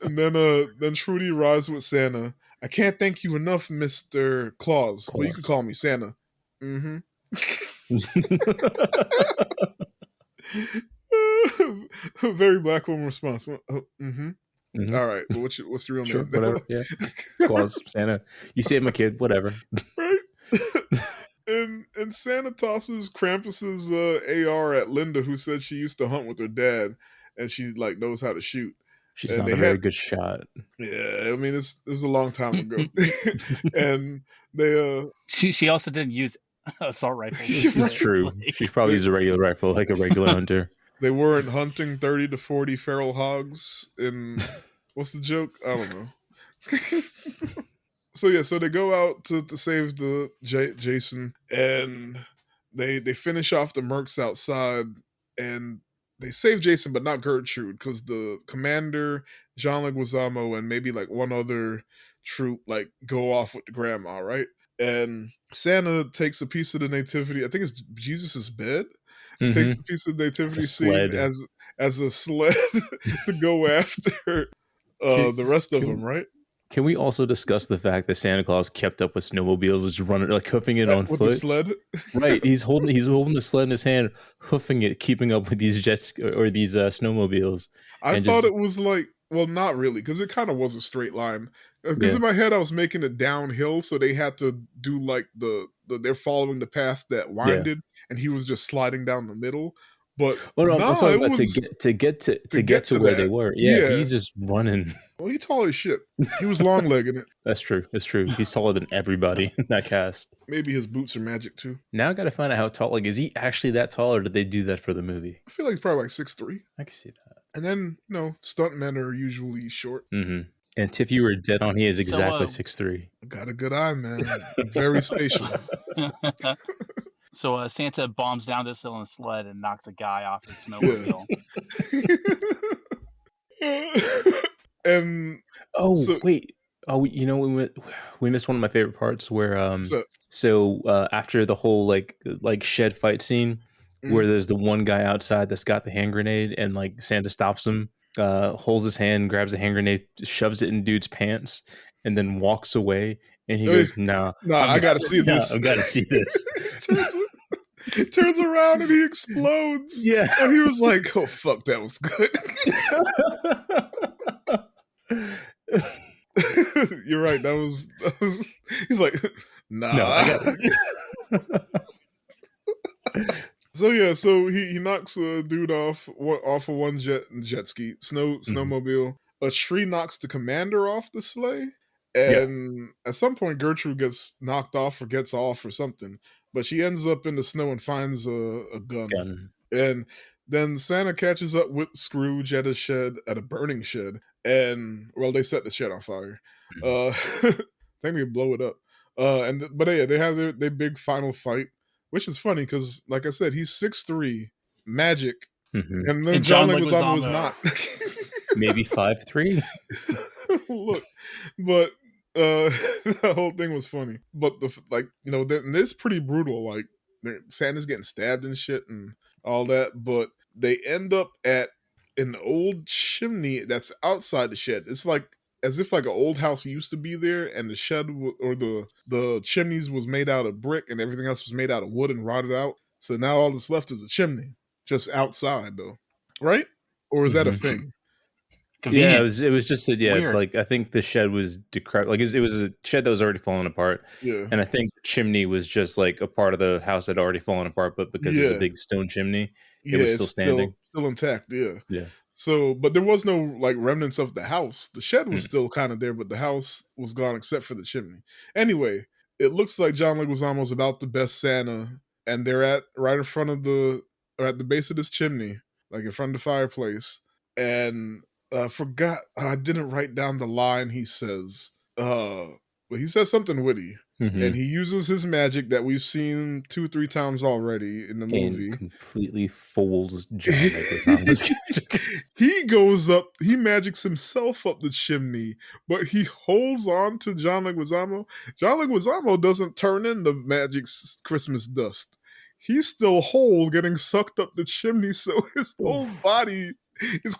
And then Trudy arrives with Santa. I can't thank you enough, Mr. Claus, but you could Claus. call me Santa. Mm-hmm. Very black woman response. Mm-hmm. Mhm. All right. Well, what's your real Sure, name? whatever. Yeah. Claus, Santa. You saved my kid, whatever. Right. and Santa tosses Krampus's AR at Linda, who said she used to hunt with her dad, and she like knows how to shoot. She's And not they a very had, good shot. yeah, I mean it was a long time ago, and they She also didn't use assault rifles. It's true. Like, She probably used a regular rifle, like a regular hunter. they weren't hunting 30 to 40 feral hogs in what's the joke? I don't know. So yeah, so they go out to save the Jason, and they finish off the mercs outside, and they save Jason, but not Gertrude, because the commander, John Leguizamo, and maybe like one other troop like go off with the grandma, right? And Santa takes a piece of the nativity. I think it's Jesus's bed. Takes Mhm. the piece of the It's nativity a scene sled. as a sled to go after the rest of Can- them, right? Can we also discuss the fact that Santa Claus kept up with snowmobiles, just running, like hoofing it on With the foot? sled. Right, he's holding the sled in his hand, hoofing it, keeping up with these jets or these snowmobiles. I And thought just it was like, well, not really, because it kind of was a straight line. Because yeah, in my head, I was making it downhill, so they had to do like they're following the path that yeah. winded, and he was just sliding down the middle. But Oh no, I'm nah, talking it about was to get to where they that. were. Yeah, Yeah. he's just running. Well, he tall as shit. He was long legging it. That's true. That's true. He's taller than everybody in that cast. Maybe his boots are magic too. Now I got to find out how tall. Like, is he actually that tall, or did they do that for the movie? I feel like he's probably like 6'3". I can see that. And then stuntmen are usually short. Mm-hmm. And Tiff, you were dead on. He is exactly So, 6'3". Got a good eye, man. Very spatial. So Santa bombs down this hill in a sled and knocks a guy off his snowmobile. And Oh so, wait. Oh, we missed one of my favorite parts where after the whole like shed fight scene where there's the one guy outside that's got the hand grenade and like Santa stops him, holds his hand, grabs the hand grenade, shoves it in dude's pants, and then walks away. And he goes, "Nah, I gotta see this. I gotta see this." turns around and he explodes. Yeah, and he was like, "Oh fuck, that was good." You're right. That was. He's like, "Nah." No, I got it. So yeah, so he knocks a dude off of one jet ski snowmobile. A tree knocks the commander off the sleigh, and at some point Gertrude gets knocked off or gets off or something. But she ends up in the snow and finds a gun. And then Santa catches up with Scrooge at a burning shed, and well, they set the shed on fire. Think they blow it up. But yeah, they have their big final fight, which is funny because, like I said, he's 6'3", magic, and then John Leguizamo was not. Maybe 5'3". Look, but the whole thing was funny. But this pretty brutal. Like Santa's getting stabbed and shit and all that, but they end up at an old chimney that's outside the shed. It's like as if like an old house used to be there, and the shed or the chimneys was made out of brick, and everything else was made out of wood and rotted out. So now all that's left is a chimney, just outside though, right? Or is that a thing? Convenient. Yeah, it was just Weird. like I think the shed was decrepit. Like it was a shed that was already falling apart. Yeah, and I think the chimney was just like a part of the house that had already fallen apart, but because it was a big stone chimney, it was still standing, still intact. Yeah, yeah. So, but there was no like remnants of the house. The shed was still kind of there, but the house was gone except for the chimney. Anyway, it looks like John Leguizamo's about to best Santa, and they're right in front of at the base of this chimney, like in front of the fireplace, and forgot. I didn't write down the line he says. But he says something witty. And he uses his magic that we've seen 2-3 times already in the movie. And completely fools John Leguizamo's character. He goes up, he magics himself up the chimney, but he holds on to John Leguizamo. John Leguizamo doesn't turn into magic Christmas dust. He's still whole, getting sucked up the chimney, so his whole body is...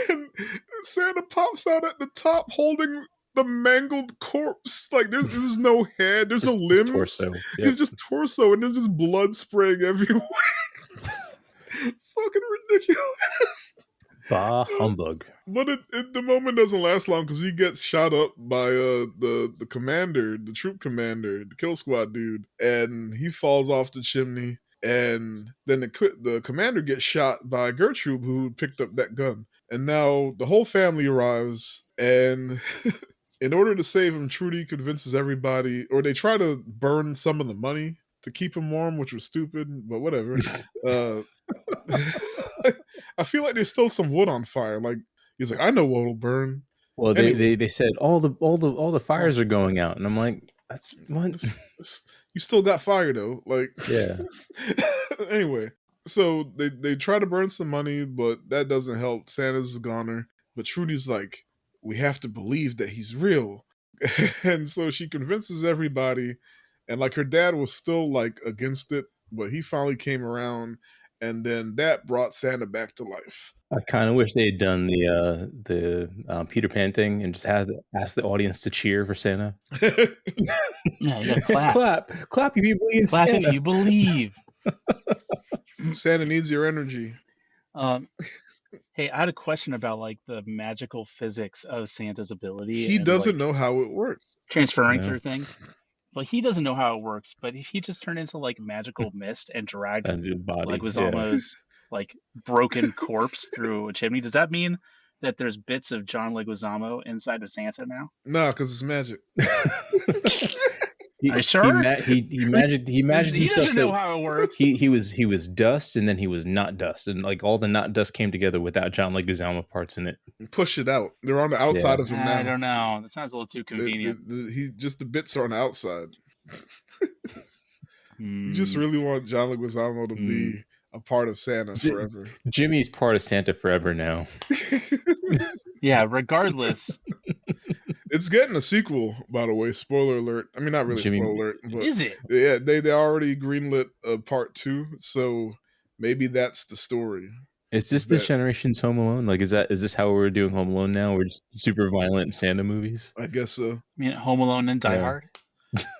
and Santa pops out at the top holding the mangled corpse. Like there's no head, there's no limbs. Torso. Yep. It's just torso, and there's just blood spraying everywhere. Fucking ridiculous. Bah humbug. But the moment doesn't last long because he gets shot up by the commander, the troop commander, the kill squad dude, and he falls off the chimney. And then the commander gets shot by Gertrude, who picked up that gun. And now the whole family arrives, and in order to save him, Trudy convinces everybody, or they try to burn some of the money to keep him warm, which was stupid, but whatever. I feel like there's still some wood on fire. Like he's like, I know what'll burn. Well, they said all the fires are going out, and I'm like, that's what. You still got fire though, like yeah. Anyway, so they try to burn some money, but that doesn't help. Santa's a goner, but Trudy's like, we have to believe that he's real, and so she convinces everybody. And like her dad was still like against it, but he finally came around, and then that brought Santa back to life. I kind of wish they had done the Peter Pan thing and just asked the audience to cheer for Santa. Yeah, you gotta clap. Clap if you believe in Clap Santa. if you believe. Santa needs your energy. Hey, I had a question about like the magical physics of Santa's ability. He doesn't like, know how it works. Transferring through things. Well, he doesn't know how it works, but if he just turned into like magical mist and dragged Leguizamo's like broken corpse through a chimney, does that mean that there's bits of John Leguizamo inside of Santa now? No, because it's magic. Are you sure? He imagined himself. He doesn't know how it works. He was dust, and then he was not dust, and like all the not dust came together without John Leguizamo parts in it. Push it out. They're on the outside of him now. I don't know. That sounds a little too convenient. The bits are on the outside. You just really want John Leguizamo to be a part of Santa forever. Jimmy's part of Santa forever now. Yeah, regardless. It's getting a sequel, by the way. Spoiler alert. I mean, not really spoiler alert. But is it? Yeah, they already greenlit part 2, so maybe that's the story. Is this this generation's Home Alone? Like, is this how we're doing Home Alone now? We're just super violent Santa movies? I guess so. I mean, Home Alone and Die Hard?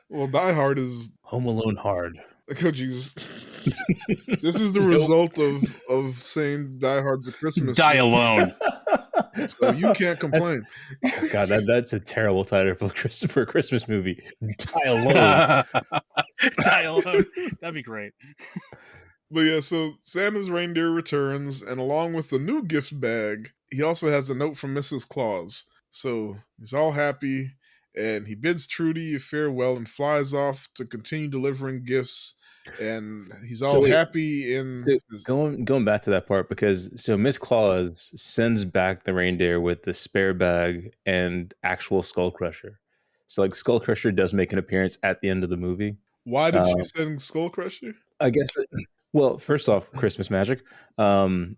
Well, Die Hard is... Home Alone hard. Oh, Jesus. This is the result of saying Die Hard's a Christmas Die Alone. So you can't complain. Oh God, that's a terrible title for a Christmas movie. Die Alone. Die Alone. That'd be great. But yeah, so Santa's reindeer returns, and along with the new gift bag, he also has a note from Mrs. Claus. So he's all happy, and he bids Trudy farewell and flies off to continue delivering gifts. And he's all happy in... Going back to that part, because so Miss Claus sends back the reindeer with the spare bag and actual Skull Crusher. So like Skull Crusher does make an appearance at the end of the movie. Why did she send Skull Crusher? I guess... Well, first off, Christmas magic, and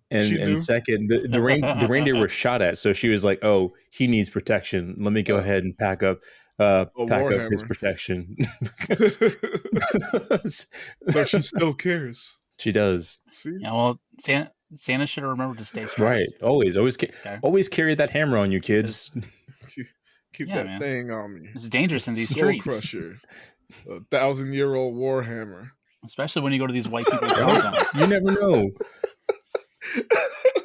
second, the reindeer were shot at, so she was like, "Oh, he needs protection. Let me go ahead and pack up his protection." So she still cares. She does. See? Yeah, well, Santa should have remembered to stay strong. Right, always carry that hammer on you, kids. Keep that thing on me. It's dangerous in these Skull streets. Crusher, 1,000-year-old war hammer. Especially when you go to these white people's compounds. You never know.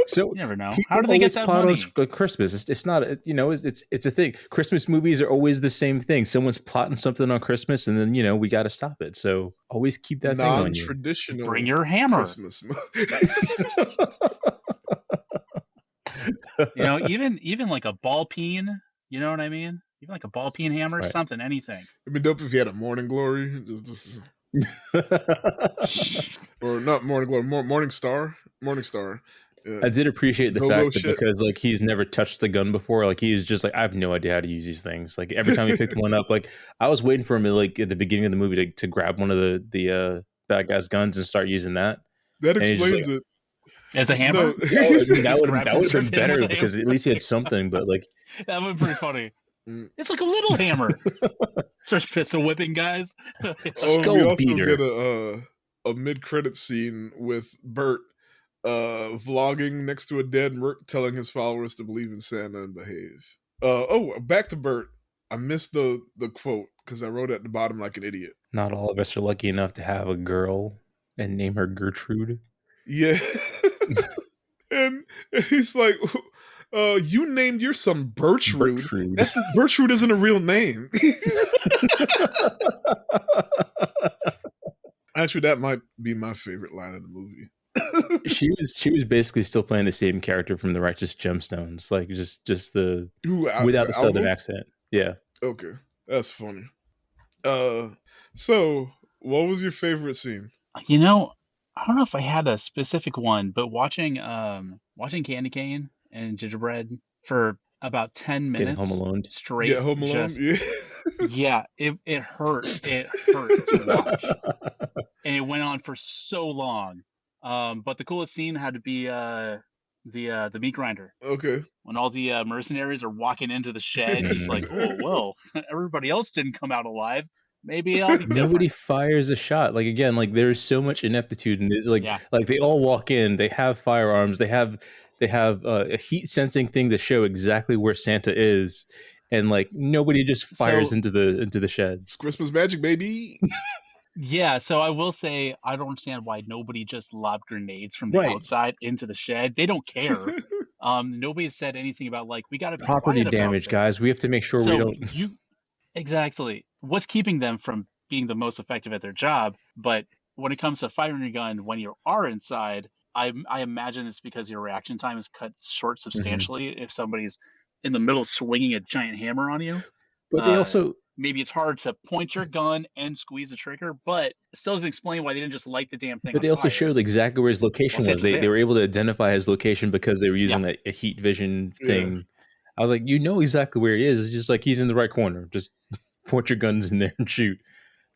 So you never know. How do they get that money? On Christmas. It's not. It's a thing. Christmas movies are always the same thing. Someone's plotting something on Christmas, and then we got to stop it. So always keep that thing on you. Non-traditional. Bring your hammer. Christmas movies. Even like a ball peen. You know what I mean? Even like a ball peen hammer, right. Something, anything. It'd be dope if you had a Morning Glory. Or not Morning Glory, Morning Star. Yeah. I did appreciate the Go-go fact that shit. because like he's never touched the gun before, like he's just like, I have no idea how to use these things. Like every time he picked one up, like I was waiting for him to, like at the beginning of the movie to grab one of the bad guy's guns and start using that. That And he's just explains it. As a hammer? No, Yeah, I mean, Just that would grabs have and been starts hitting better with a because hammer. at least he had something. But like, That would be pretty funny. Mm. It's like a little hammer. Starts pistol whipping guys. Oh, Skull we also beater. get a mid-credit scene with Bert vlogging next to a dead Merc, telling his followers to believe in Santa and behave. Back to Bert. I missed the quote because I wrote at the bottom like an idiot. not all of us are lucky enough to have a girl and name her Gertrude. Yeah. and he's like, you named your son Bertrude. Bertrude. Bertrude isn't a real name. Actually, that might be my favorite line of the movie. she was basically still playing the same character from the Righteous Gemstones, like just the without the southern accent. Yeah. Okay, that's funny. So what was your favorite scene? You know, I don't know if I had a specific one, but watching Candy Cane and Gingerbread for about 10 Getting minutes Home Alone. straight. Get Home Alone? Just, Yeah. yeah, it hurt. It hurt to watch. And it went on for so long. But the coolest scene had to be the meat grinder. Okay. When all the mercenaries are walking into the shed, just like, oh well, everybody else didn't come out alive. Maybe I'll be different. Nobody fires a shot. Like again, like there's so much ineptitude, and there's like they all walk in. They have firearms. They have a heat sensing thing to show exactly where Santa is, and like nobody just fires into the shed. It's Christmas magic, baby. Yeah, so I will say I don't understand why nobody just lobbed grenades from the outside into the shed. They don't care. Nobody said anything about like we got to be property quiet damage, about this. guys. We have to make sure we don't. Exactly. What's keeping them from being the most effective at their job? But when it comes to firing a gun when you are inside, I imagine it's because your reaction time is cut short substantially if somebody's in the middle swinging a giant hammer on you. But they also maybe it's hard to point your gun and squeeze the trigger, but it still doesn't explain why they didn't just light the damn thing. But they also showed exactly where his location was. They were able to identify his location because they were using a heat vision thing. Yeah. I was like, you know exactly where he is. It's just like he's in the right corner. Just point your guns in there and shoot.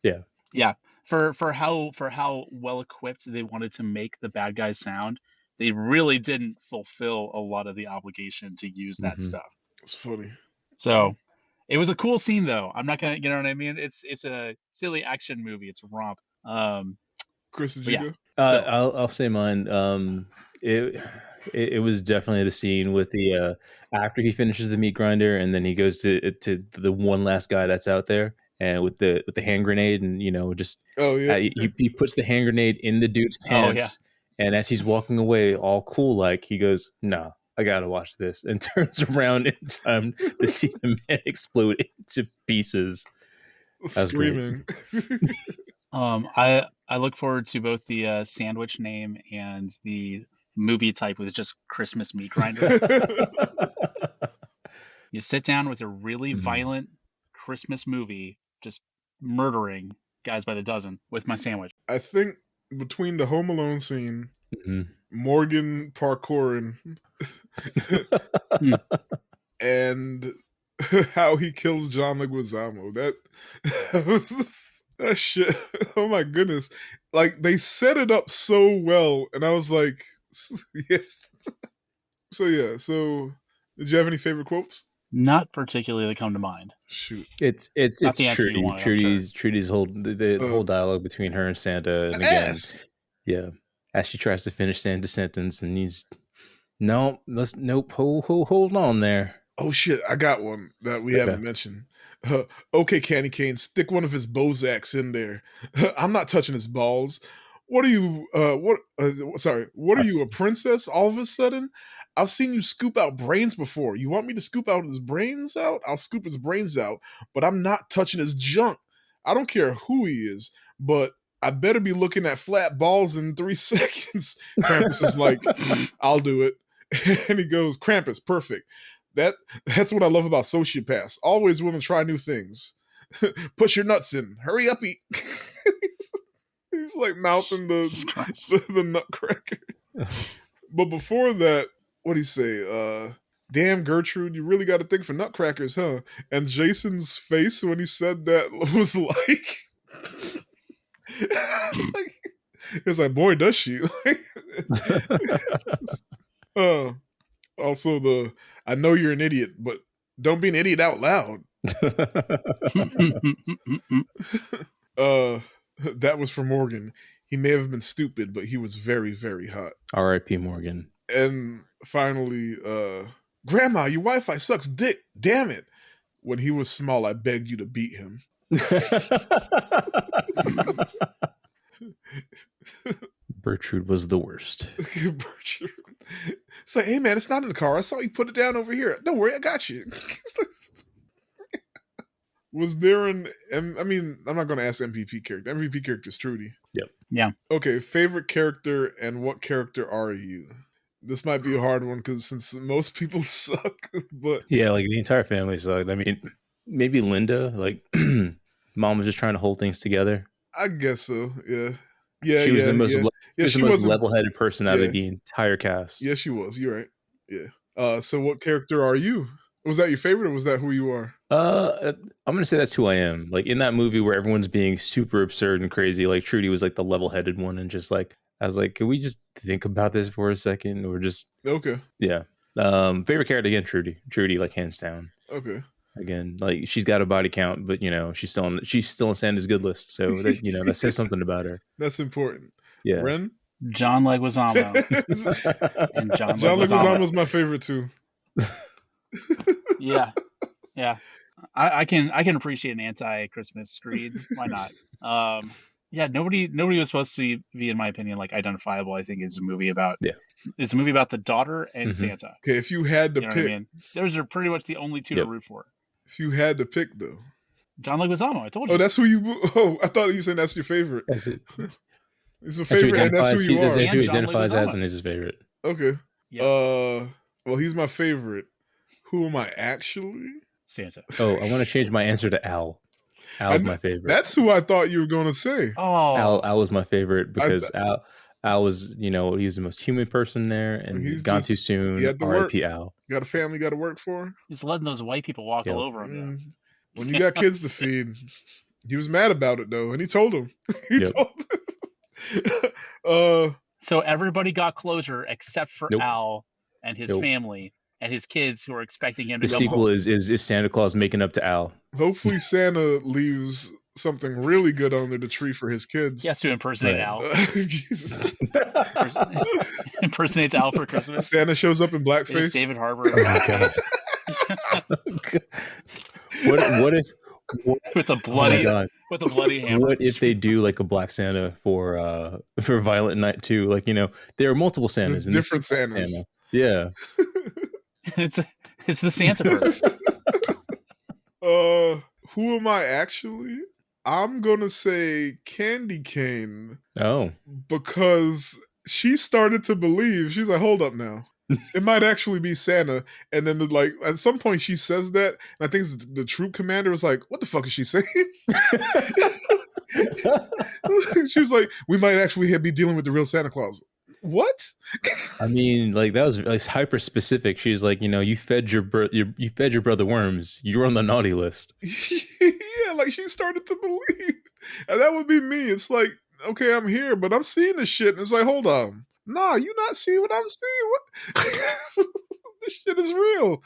Yeah. Yeah. For how well equipped they wanted to make the bad guys sound, they really didn't fulfill a lot of the obligation to use that stuff. It's funny. So it was a cool scene though. I'm not gonna, you know what I mean? It's a silly action movie. It's a romp. Chris, did you go? I'll say mine. It was definitely the scene with the after he finishes the meat grinder and then he goes to the one last guy that's out there and with the hand grenade and just he puts the hand grenade in the dude's pants and as he's walking away all cool like he goes, "No, I gotta watch this," and turns around in time to see the man explode into pieces. Screaming. I look forward to both the sandwich name and the movie type with just Christmas meat grinder. You sit down with a really violent Christmas movie, just murdering guys by the dozen with my sandwich. I think between the Home Alone scene, Morgan parkouring, and how he kills John Leguizamo, that was that shit. Oh my goodness! Like they set it up so well, and I was like, yes. So did you have any favorite quotes? Not particularly that come to mind. Shoot, it's Trudy's whole the whole dialogue between her and Santa, and again, as she tries to finish Santa's sentence, and he's hold on there. Oh shit, I got one that we haven't mentioned. Okay, Candy Cane, stick one of his Bozaks in there. I'm not touching his balls. What are you? What are you, a princess? All of a sudden, I've seen you scoop out brains before. You want me to scoop out his brains out? I'll scoop his brains out, but I'm not touching his junk. I don't care who he is, but I better be looking at flat balls in 3 seconds. Krampus is like, I'll do it, and he goes, Krampus, perfect. That's what I love about sociopaths. Always willing to try new things. Push your nuts in. Hurry up, eat. He's like mouthing the nutcracker. But before that, what do you say? Damn, Gertrude, you really got to think for nutcrackers, huh? And Jason's face when he said that was like, it was like, boy, does she? Also, I know you're an idiot, but don't be an idiot out loud. That was for Morgan. He may have been stupid, but he was very, very hot. R.I.P. Morgan. And finally, Grandma, your Wi-Fi sucks dick. Damn it. When he was small, I begged you to beat him. Gertrude was the worst. Gertrude. It's like, hey man, it's not in the car. I saw you put it down over here. Don't worry, I got you. Was there I'm not going to ask MVP character. MVP character is Trudy. Yep. Yeah. Okay, favorite character and what character are you? This might be a hard one because since most people suck, but yeah, like the entire family sucked. I mean, maybe Linda, like mom was just trying to hold things together. I guess so. Yeah. Yeah, she was the most, she was the most level-headed person out of the entire cast. Yeah, she was. You're right. Yeah. So what character are you? Was that your favorite, or was that who you are? I'm gonna say that's who I am. Like in that movie where everyone's being super absurd and crazy, like Trudy was like the level-headed one, and just like I was like, can we just think about this for a second, or just okay? Yeah. Favorite character again, Trudy. Trudy, like hands down. Okay. Again, like she's got a body count, but she's still on Santa's good list, so that that says something about her. That's important. Yeah. Ren? John Leguizamo. And John Leguizamo was my favorite too. Yeah. I can appreciate an anti-Christmas screed. Why not? Yeah, nobody was supposed to be, in my opinion, like identifiable. I think it's a movie about it's a movie about the daughter and Santa. Okay, if you had to pick, what I mean? Those are pretty much the only two to root for. If you had to pick, though, John Leguizamo. I told you. Oh, that's who you. Oh, I thought you said that's your favorite. That's it. It's a favorite, and that's who you are. That's who he identifies as, and is his favorite. Okay. Yep. Well, he's my favorite. Who am I actually? Santa. Oh, I want to change my answer to Al. Al's my favorite. That's who I thought you were going to say. Oh, Al was my favorite because Al was, he was the most human person there, and he's gone too soon. R.I.P. Al. Got a family, got to work for. He's letting those white people walk all over him. When you got kids to feed, he was mad about it though, and he told him. So everybody got closure except for Al and his family and his kids who are expecting him to go home. The sequel is Santa Claus making up to Al. Hopefully Santa leaves something really good under the tree for his kids. He has to impersonate Al. Impersonates Al for Christmas. Santa shows up in blackface. It's David Harbour. What if with a bloody hammer? What if they do like a Black Santa for Violent Night 2? Like, there are multiple Santas. There's different Santas. Santa. Yeah. It's the Santaverse. Who am I actually? I'm gonna say Candy Cane. Oh. Because she started to believe. She's like, hold up now. It might actually be Santa. And then at some point she says that, and I think the troop commander was like, what the fuck is she saying? She was like, we might actually be dealing with the real Santa Claus. What? I mean, that was hyper specific. She's like, you fed your brother worms. You're on the naughty list. Yeah, she started to believe. And that would be me. It's like, okay, I'm here, but I'm seeing this shit. And it's like, hold on. Nah, you not see what I'm seeing? What? This shit is real.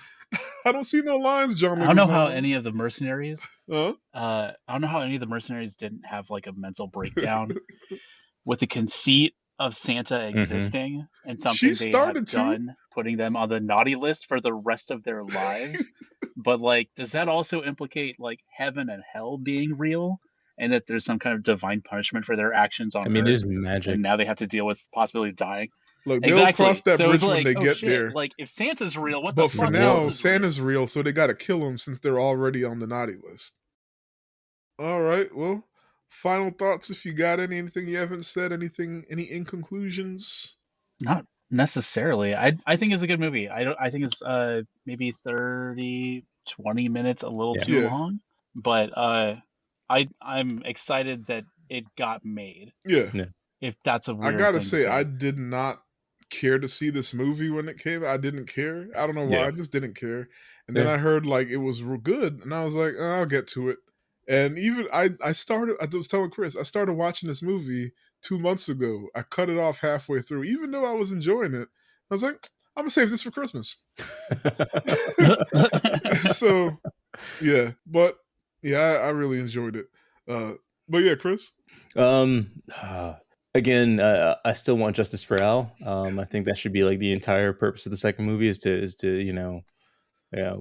I don't see no lines, John. I don't know how any of the mercenaries. Huh? I don't know how any of the mercenaries didn't have a mental breakdown with the conceit of Santa existing and something they had done, putting them on the naughty list for the rest of their lives. But does that also implicate heaven and hell being real? And that there's some kind of divine punishment for their actions on Earth. There's magic. And now they have to deal with possibility of dying. Look, they'll cross that bridge when they get there. If Santa's real, what the fuck? But for now, Santa's real, so they got to kill him since they're already on the naughty list. All right, well, final thoughts if you got anything you haven't said, any in conclusions? Not necessarily. I think it's a good movie. I think it's maybe 30, 20 minutes a little too long. But I'm excited that it got made. Yeah. If that's a weird I gotta thing say, I did not care to see this movie when it came. I didn't care. I don't know why. Yeah. I just didn't care. And then Yeah. I heard like it was real good, and I was like, I'll get to it. And even I was telling Chris, I started watching this movie 2 months ago. I cut it off halfway through, even though I was enjoying it. I was like, I'm gonna save this for Christmas. So yeah, but yeah, I really enjoyed it. But yeah, Chris. Again, I still want justice for Al. I think that should be like the entire purpose of the second movie is to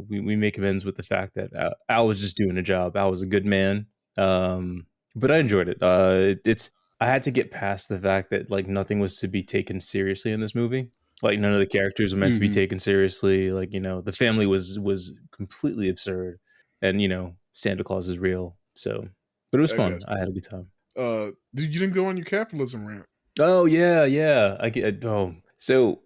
we make amends with the fact that Al was just doing a job. Al was a good man, but I enjoyed it. I had to get past the fact that like nothing was to be taken seriously in this movie. Like none of the characters were meant to be taken seriously. Like the family was completely absurd, and Santa Claus is real. So, but it was fun. I had a good time. You didn't go on your capitalism rant. Oh yeah. So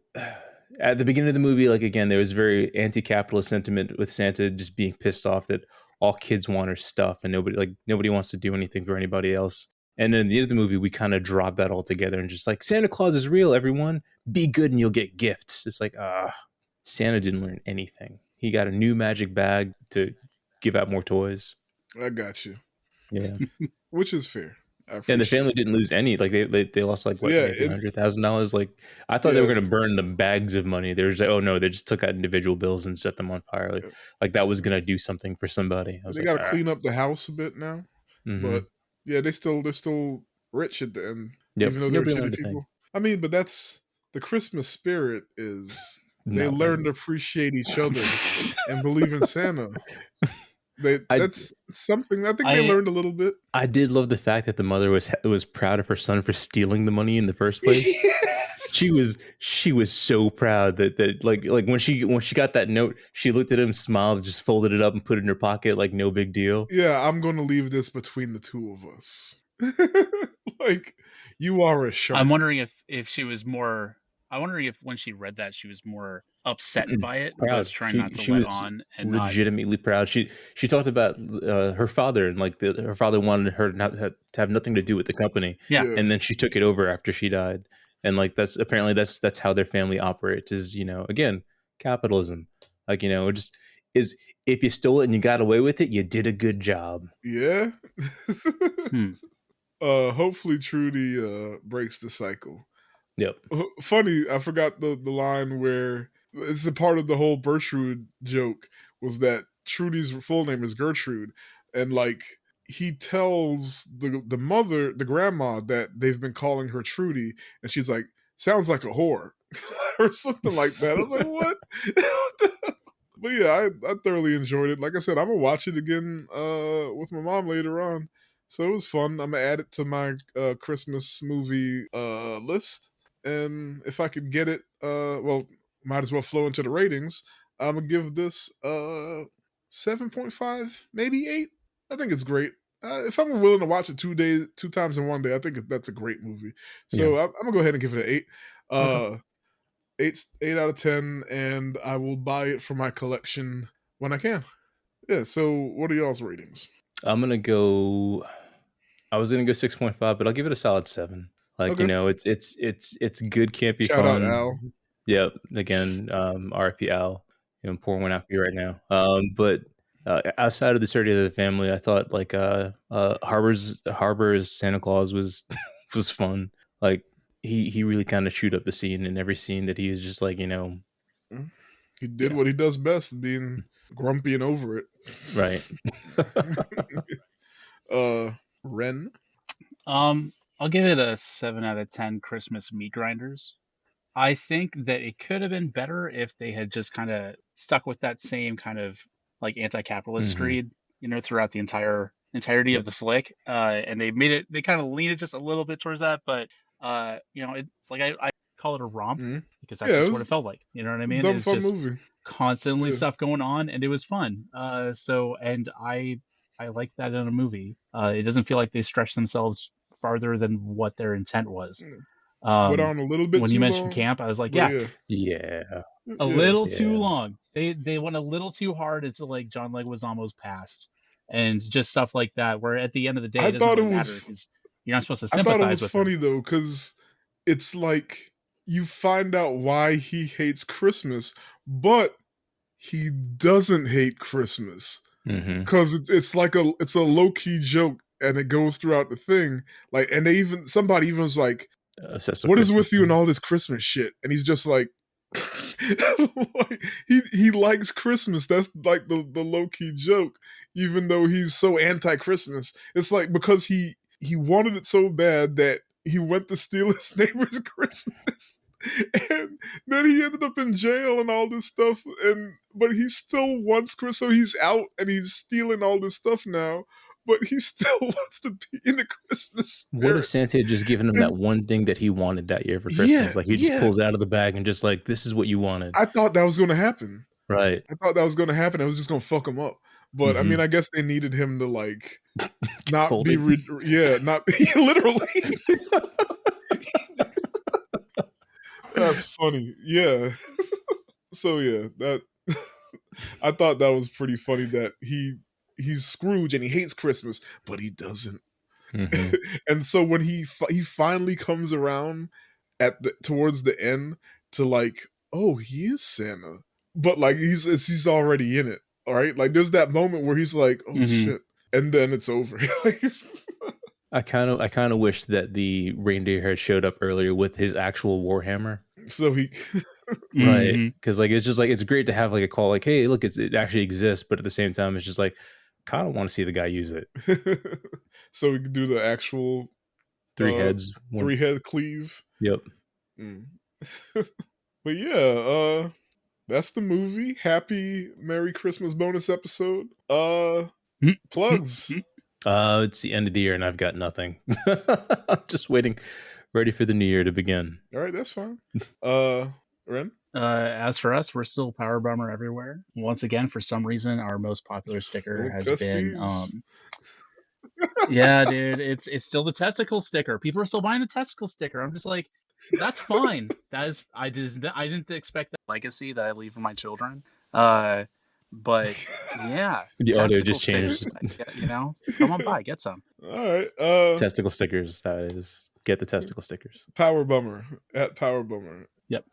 at the beginning of the movie, like again, there was very anti-capitalist sentiment with Santa just being pissed off that all kids want are stuff and nobody wants to do anything for anybody else. And then at the end of the movie, we kind of drop that all together and just like Santa Claus is real, everyone. Be good and you'll get gifts. It's like Santa didn't learn anything. He got a new magic bag to give out more toys. I got you. Yeah, which is fair. And the family didn't lose any. Like they lost like what $100,000. Like I thought they were going to burn the bags of money. There's like, oh no, they just took out individual bills and set them on fire. Like that was going to do something for somebody. They got to clean up the house a bit now, but yeah, they're still rich at the end, even though they're shitty people. I mean, but that's the Christmas spirit is they learn to appreciate each other and believe in Santa. That's something I think they learned a little bit. I did love the fact that the mother was proud of her son for stealing the money in the first place. Yes. She was so proud that like when she got that note, she looked at him, smiled, just folded it up and put it in her pocket like no big deal. Yeah, I'm going to leave this between the two of us. Like you are a shark. I'm wondering if she was more. I'm wondering if when she read that she was more upset by it. Proud. Was trying not to let on and legitimately proud. She talked about her father and like her father wanted her to have nothing to do with the company. Yeah, and then she took it over after she died. And like that's how their family operates. Is again capitalism. Like it just is. If you stole it and you got away with it, you did a good job. Yeah. Hopefully Trudy breaks the cycle. Yep. Funny, I forgot the line where it's a part of the whole Gertrude joke was that Trudy's full name is Gertrude, and like he tells the mother, the grandma, that they've been calling her Trudy, and she's like, sounds like a whore or something like that. I was like, what? But yeah, I thoroughly enjoyed it. Like I said, I'm gonna watch it again with my mom later on. So it was fun. I'm gonna add it to my Christmas movie list. And if I could get it, might as well flow into the ratings. I'm gonna give this 7.5, maybe 8. I think it's great. If I'm willing to watch it 2 times in one day, I think that's a great movie. So I'm gonna go ahead and give it an 8. Okay. 8 out of 10, and I will buy it for my collection when I can. Yeah. So what are y'all's ratings? I was gonna go 6.5, but I'll give it a solid 7. Like okay. It's good campy Shout fun. Out Al. Yep. Again, RIP Al. Pour one out for you right now. But outside of the absurdity of the family, I thought like Harbor's Santa Claus was fun. Like he really kind of chewed up the scene in every scene that he was just like he did what he does best, being grumpy and over it. Right. Ren. I'll give it a 7 out of 10 Christmas meat grinders. I think that it could have been better if they had just kind of stuck with that same kind of like anti-capitalist screed, throughout the entirety of the flick. And they kind of leaned it just a little bit towards that, but I call it a romp because that's just what it felt like. You know what I mean? It's just movie. Constantly stuff going on, and it was fun. And I like that in a movie. It doesn't feel like they stretch themselves farther than what their intent was. Went on a little bit when too you mentioned long, camp, I was like, yeah, a little too long. They went a little too hard into like John Leguizamo's past and just stuff like that. Where at the end of the day, it doesn't really matter because you're not supposed to sympathize with. I thought it was funny though because it's like you find out why he hates Christmas, but he doesn't hate Christmas Mm-hmm. because it's like it's a low key joke, and it goes throughout the thing. Like, and somebody even was like, "What is with you and all this Christmas shit?" And he's just like, like, he likes Christmas. That's like the low key joke, even though he's so anti Christmas. It's like because he wanted it so bad that he went to steal his neighbor's Christmas. And then he ended up in jail and all this stuff, but he still wants Chris, so he's out and he's stealing all this stuff now, but he still wants to be in the Christmas spirit. What if Santa had just given him that one thing that he wanted that year for Christmas? Yeah, like he just pulls it out of the bag and just like, this is what you wanted. I thought that was going to happen. Right. I thought that was going to happen. I was just going to fuck him up. But I mean, I guess they needed him to like not be, not be literally. That's funny. Yeah. So yeah, that I thought that was pretty funny that he's Scrooge and he hates Christmas, but he doesn't. Mm-hmm. And so when he finally comes around towards the end to like, oh, he is Santa, but like he's already in it. All right, like there's that moment where he's like, oh shit, and then it's over. I kind of wish that the reindeer had showed up earlier with his actual warhammer. So he right, because like it's just like it's great to have like a call like, hey, look, it actually exists, but at the same time, it's just like kind of want to see the guy use it. So we could do the actual 3 heads, 3 head cleave. Yep. But yeah, that's the movie. Happy Merry Christmas bonus episode. Plugs. It's the end of the year and I've got nothing. I'm just waiting, ready for the new year to begin. All right, that's fine. Ren? As for us, we're still Power Bummer everywhere. Once again, for some reason, our most popular sticker has been yeah, dude, it's still the testicle sticker. People are still buying the testicle sticker. I'm just like, that's fine. That is, I didn't expect that legacy that I leave for my children. But yeah, the audio just changed. You know, come on by, get some. All right, testicle stickers. That is, get the testicle stickers. Power Bummer at Power Bummer. Yep.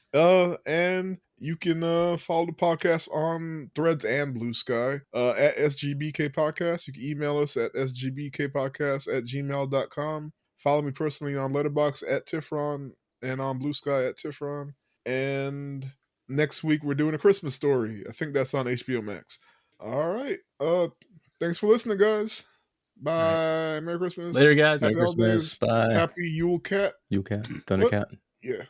And you can follow the podcast on Threads and Blue Sky at SGBK Podcast. You can email us at sgbkpodcast@gmail.com. Follow me personally on Letterboxd at Tifron and on Blue Sky at Tifron. And next week we're doing A Christmas Story. I think that's on HBO Max. All right. Thanks for listening, guys. Bye. Merry Christmas. Later, guys. Merry Christmas. Bye. Happy Yule Cat. Yule Cat. Thundercat. Yeah.